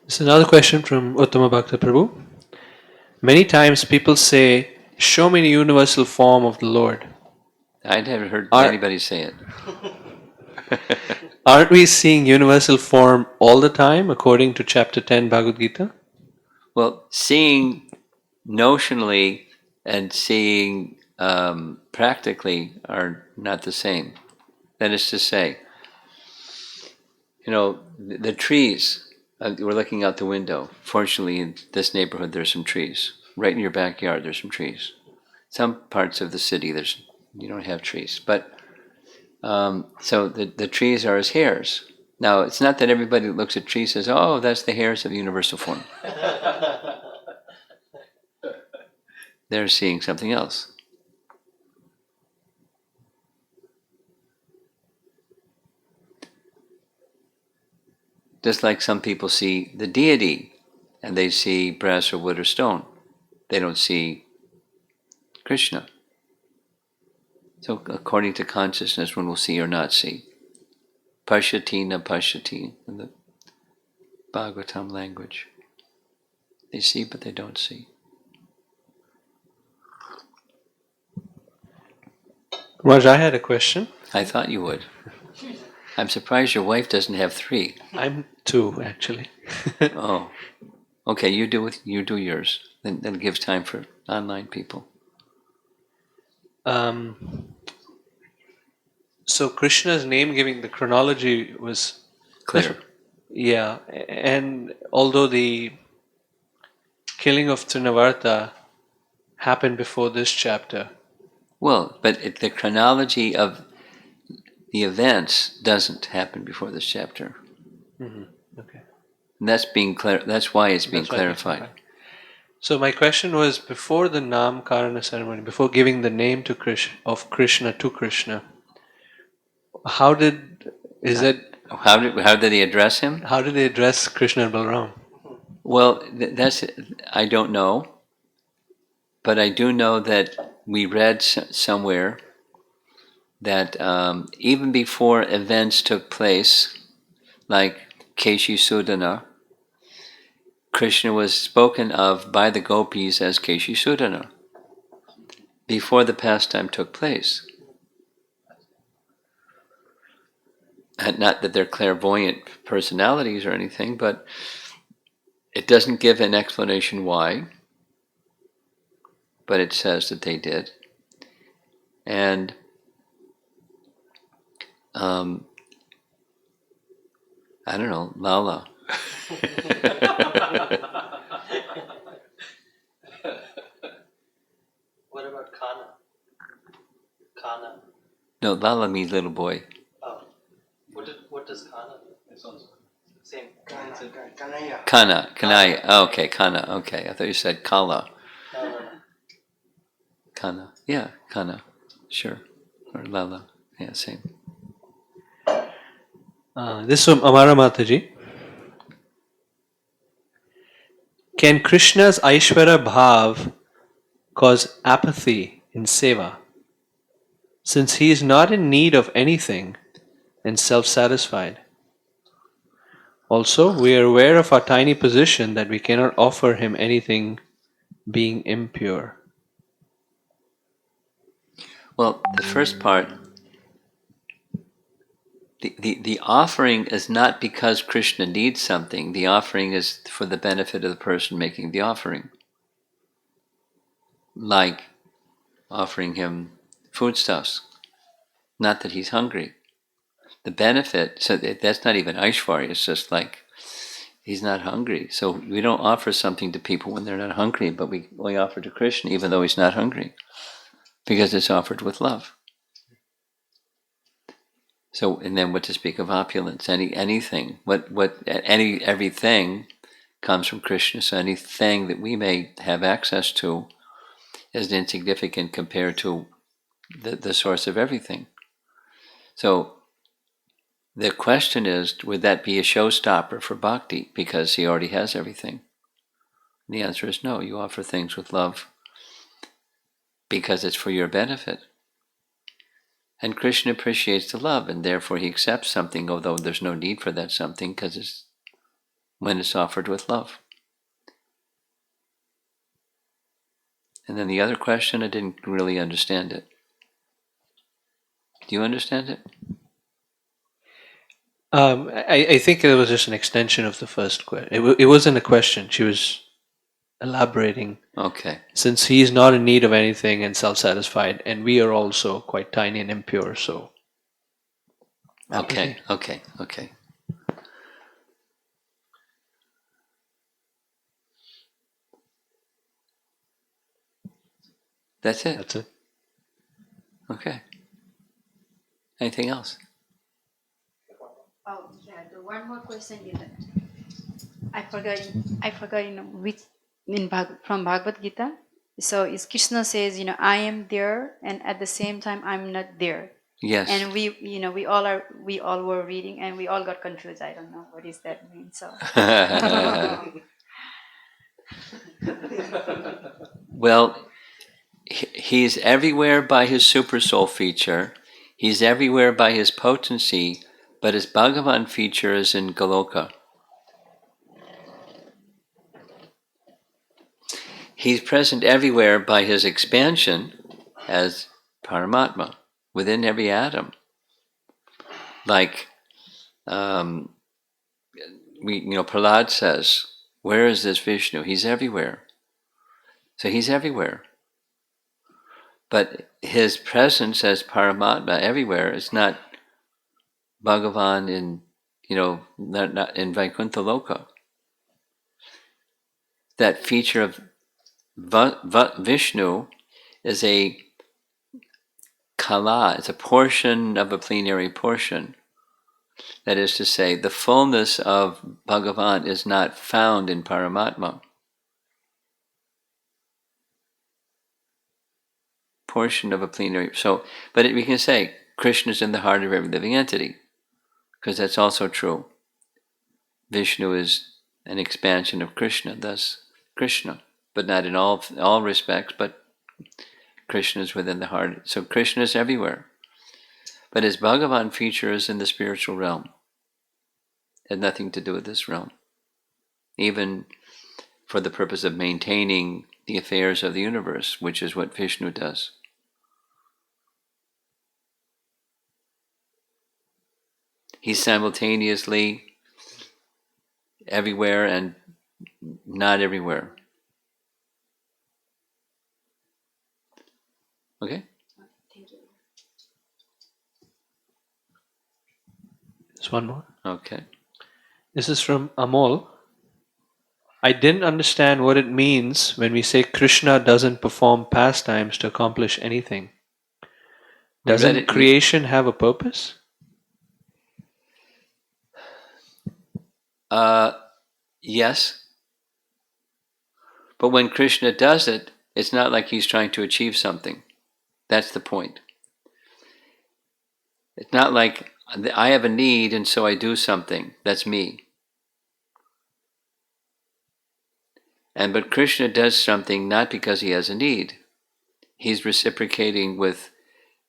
This is another question from Uttama Bhakta Prabhu. Many times people say, show me the universal form of the Lord. I never heard anybody say it. Aren't we seeing universal form all the time according to chapter 10 Bhagavad Gita? Well, seeing notionally and seeing practically are not the same. That is to say, the trees, we're looking out the window. Fortunately, in this neighborhood, there's some trees. Right in your backyard, there's some trees. Some parts of the city, you don't have trees. But so the trees are as hairs. Now, it's not that everybody that looks at trees says, oh, that's the hairs of universal form. They're seeing something else. Just like some people see the deity and they see brass or wood or stone. They don't see Krishna. So according to consciousness, one will see or not see. Pashyati na pashyati, in the Bhagavatam language. They see, but they don't see. Raj, I had a question. I thought you would. I'm surprised your wife doesn't have 3. I'm 2, actually. Oh, okay. You do yours. Then give time for online people. So Krishna's name giving, the chronology was Clear. Yeah, and although the killing of Trinavarta happened before this chapter. Well, but the chronology of the events doesn't happen before this chapter. Okay. And that's being clear. That's why it's being clarified. So my question was, before the Nam Karana ceremony, before giving the name to Krishna to Krishna, how did they address him? How did they address Krishna and Balaram? Well, that's I don't know. But I do know that we read somewhere that even before events took place, like Keshi Sudana, Krishna was spoken of by the gopis as Keshi Sudana before the pastime took place. And not that they're clairvoyant personalities or anything, but it doesn't give an explanation why, but it says that they did. And I don't know, Lala. What about Kṛṣṇa? Kṛṣṇa. No, Lala means little boy. Oh. What does Kṛṣṇa mean? Same. Kanai. Oh, okay, Kana. Okay, I thought you said Kala. No. Kana. Yeah, Kana. Sure. Or Lala. Yeah, same. This is from Amara Mataji. Can Krishna's Aishwara Bhav cause apathy in seva, since he is not in need of anything and self-satisfied? Also, we are aware of our tiny position that we cannot offer him anything, being impure. Well, the first part, the offering is not because Krishna needs something. The offering is for the benefit of the person making the offering. Like offering him foodstuffs. Not that he's hungry. The benefit, so that's not even Aishwarya, it's just like he's not hungry. So we don't offer something to people when they're not hungry, but we offer to Krishna even though he's not hungry, because it's offered with love. So, and then what to speak of opulence? Anything, everything comes from Krishna. So anything that we may have access to is insignificant compared to the source of everything. So the question is, would that be a showstopper for bhakti because he already has everything? And the answer is no. You offer things with love because it's for your benefit. And Krishna appreciates the love, and therefore he accepts something, although there's no need for that something, because it's when it's offered with love. And then the other question, I didn't really understand it. Do you understand it? I think it was just an extension of the first question. It wasn't a question. She was elaborating. Okay. Since he is not in need of anything and self-satisfied, and we are also quite tiny and impure, so. Okay. Apathy. Okay. That's it. That's it. Okay. Anything else? Oh yeah, the one more question is that I forgot which from Bhagavad Gita. So is Krishna says, I am there and at the same time I'm not there. Yes. And we all were reading and we all got confused. I don't know what does that mean. So Well, he's everywhere by his super soul feature. He's everywhere by his potency, but his Bhagavan feature is in Goloka. He's present everywhere by his expansion as Paramatma within every atom. Like Prahlad says, where is this Vishnu? He's everywhere. So he's everywhere. But his presence as Paramatma everywhere is not Bhagavan in, not in Vaikuntha Loka. That feature of Vishnu is a kala, it's a portion of a plenary portion. That is to say, the fullness of Bhagavan is not found in Paramatma. Portion of a plenary. So, but we can say Krishna is in the heart of every living entity, because that's also true. Vishnu is an expansion of Krishna, thus Krishna. but not in all respects, but Krishna is within the heart. So Krishna is everywhere. But his Bhagavan feature is in the spiritual realm. It had nothing to do with this realm. Even for the purpose of maintaining the affairs of the universe, which is what Vishnu does. He's simultaneously everywhere and not everywhere. Okay? Thank you. There's one more. Okay. This is from Amol. I didn't understand what it means when we say Krishna doesn't perform pastimes to accomplish anything. We read Doesn't it. creation have a purpose? Yes. But when Krishna does it, it's not like he's trying to achieve something. That's the point. It's not like I have a need and so I do something. That's me. But Krishna does something not because he has a need. He's reciprocating with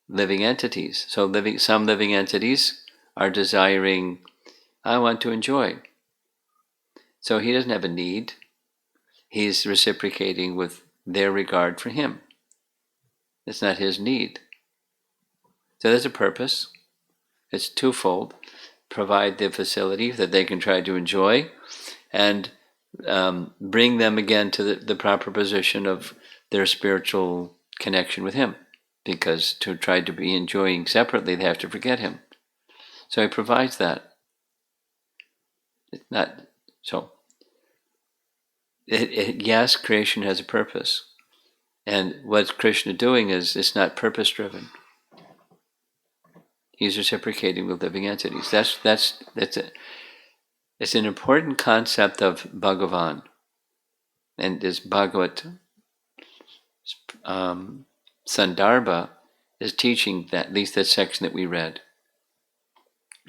living entities. So some living entities are desiring, I want to enjoy. So he doesn't have a need. He's reciprocating with their regard for him. It's not his need. So there's a purpose. It's twofold. Provide the facility that they can try to enjoy, and bring them again to the proper position of their spiritual connection with him. Because to try to be enjoying separately, they have to forget him. So he provides that. It's not so. Yes, creation has a purpose, and what Krishna doing is it's not purpose driven. He's reciprocating with living entities. That's it. It's an important concept of Bhagavan, and this Bhagavat Sandarbha is teaching that, at least that section that we read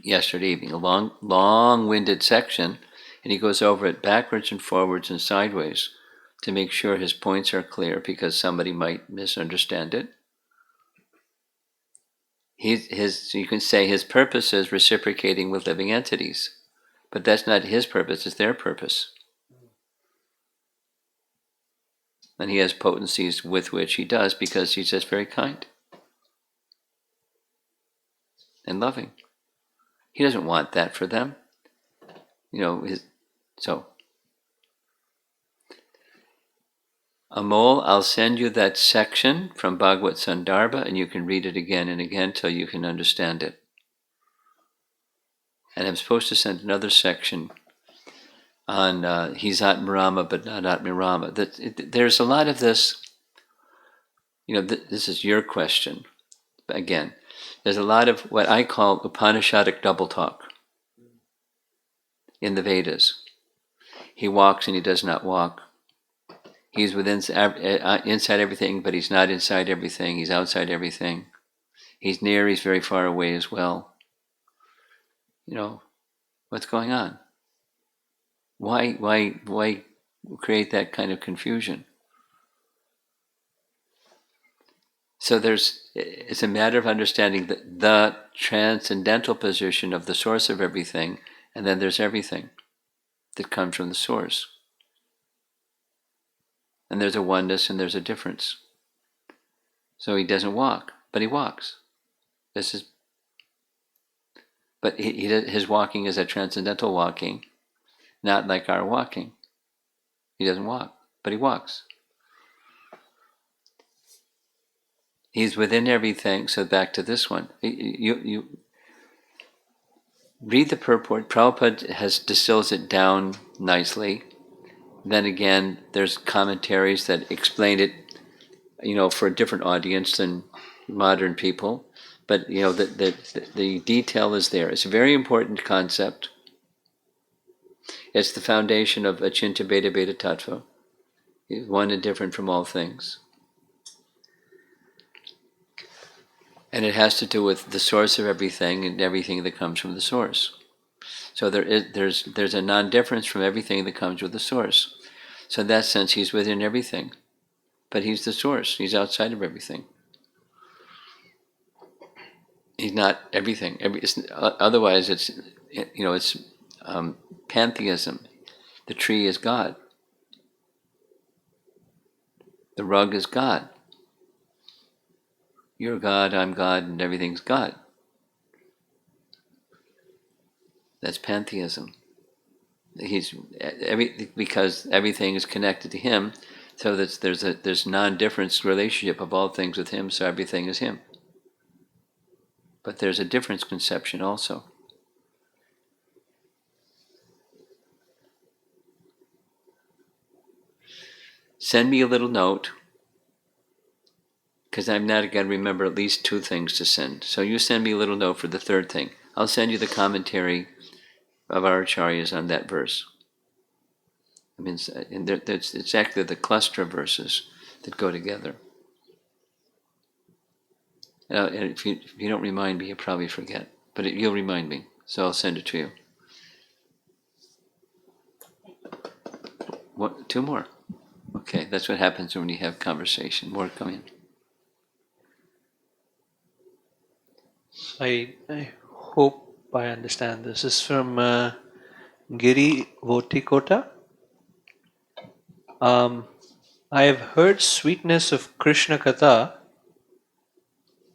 yesterday evening, a long-winded section, and he goes over it backwards and forwards and sideways to make sure his points are clear, because somebody might misunderstand it. You can say his purpose is reciprocating with living entities, but that's not his purpose, it's their purpose. And he has potencies with which he does, because he's just very kind and loving. He doesn't want that for them. So Amol, I'll send you that section from Bhagavat Sandarbha, and you can read it again and again till you can understand it. And I'm supposed to send another section on he's Atmarama but not Atmirama. There's a lot of this, this is your question. Again, there's a lot of what I call Upanishadic double talk in the Vedas. He walks and he does not walk. He's inside everything, but he's not inside everything. He's outside everything. He's near, he's very far away as well. What's going on? Why create that kind of confusion? So it's a matter of understanding the transcendental position of the source of everything, and then there's everything that comes from the source. And there's a oneness and there's a difference. So he doesn't walk, but he walks. But his walking is a transcendental walking, not like our walking. He doesn't walk, but he walks. He's within everything. So back to this one. You read the purport. Prabhupada distills it down nicely. Then again, there's commentaries that explain it, for a different audience than modern people. But the detail is there. It's a very important concept. It's the foundation of Achinta Bheda Bheda Tattva. One and different from all things. And it has to do with the source of everything and everything that comes from the source. So there's a non-difference from everything that comes with the source. So in that sense, he's within everything. But he's the source. He's outside of everything. He's not everything. Otherwise, it's pantheism. The tree is God. The rug is God. You're God, I'm God, and everything's God. That's pantheism. Because everything is connected to him, so that there's non-difference relationship of all things with him, so everything is him. But there's a difference conception also. Send me a little note, because I'm not going to remember at least 2 things to send. So you send me a little note for the 3rd thing. I'll send you the commentary of our acharyas on that verse. I mean, it's actually the cluster of verses that go together. And if you don't remind me, you'll probably forget. But you'll remind me, so I'll send it to you. What? 2 more? Okay, that's what happens when you have conversation. More coming. I hope I understand this. This is from Giri Votikota. I have heard sweetness of Krishna Katha,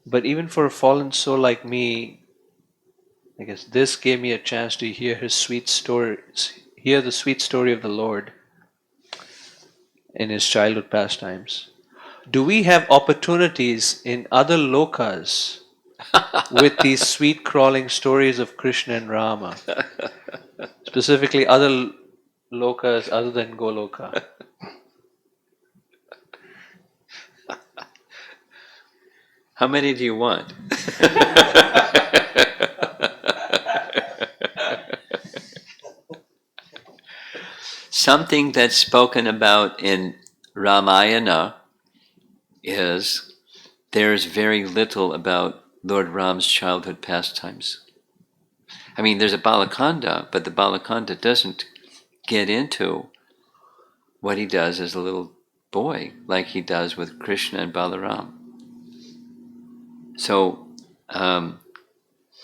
but even for a fallen soul like me, I guess this gave me a chance to hear his sweet stories, hear the sweet story of the Lord in his childhood pastimes. Do we have opportunities in other lokas with these sweet crawling stories of Krishna and Rama? Specifically, other lokas other than Goloka. How many do you want? Something that's spoken about in Ramayana is there's very little about Lord Ram's childhood pastimes. I mean, there's a Balakanda, but the Balakanda doesn't get into what he does as a little boy, like he does with Krishna and Balaram. So,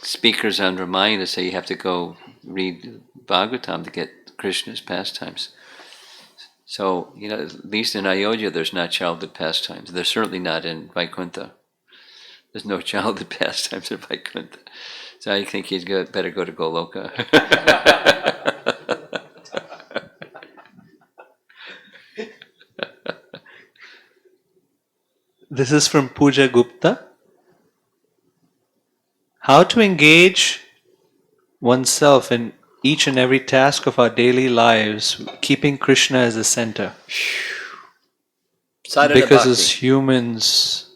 speakers on Ramayana say you have to go read Bhagavatam to get Krishna's pastimes. So, at least in Ayodhya, there's not childhood pastimes. There's certainly not in Vaikuntha. There's no childhood pastimes in Vaikuntha. So I think he's better go to Goloka. This is from Pooja Gupta. How to engage oneself in each and every task of our daily lives, keeping Krishna as the center. Sadhana Because Bhakti. as humans,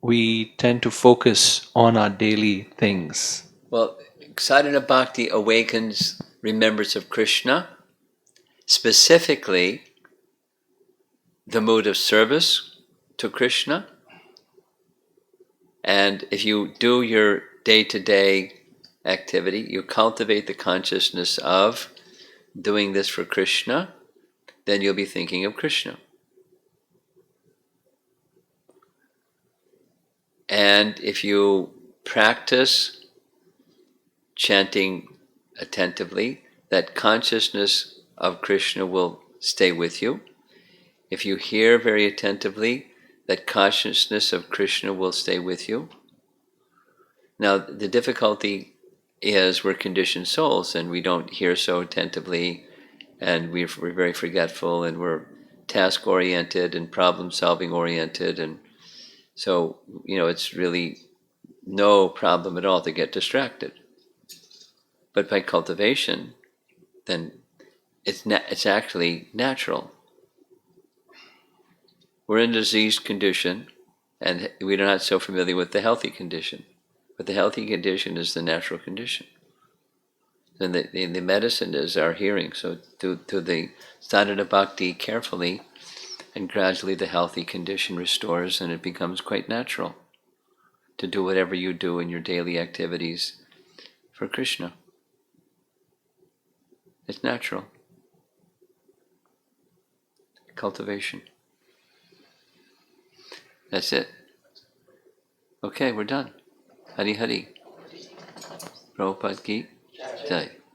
we tend to focus on our daily things. Well, Sadhana Bhakti awakens remembrance of Krishna, specifically the mood of service to Krishna. And if you do your day-to-day activity, you cultivate the consciousness of doing this for Krishna, then you'll be thinking of Krishna. And if you practice chanting attentively, that consciousness of Krishna will stay with you. If you hear very attentively, that consciousness of Krishna will stay with you. Now, the difficulty is we're conditioned souls and we don't hear so attentively, and we're very forgetful, and we're task-oriented and problem-solving oriented, and so, it's really no problem at all to get distracted. But by cultivation, then it's actually natural. We're in a diseased condition, and we're not so familiar with the healthy condition. But the healthy condition is the natural condition. And the medicine is our hearing. So to the sadhana bhakti carefully, and gradually the healthy condition restores, and it becomes quite natural to do whatever you do in your daily activities for Krishna. It's natural. cultivation. That's it. Okay, we're done. Hari Hari. Prabhupada ki Jai.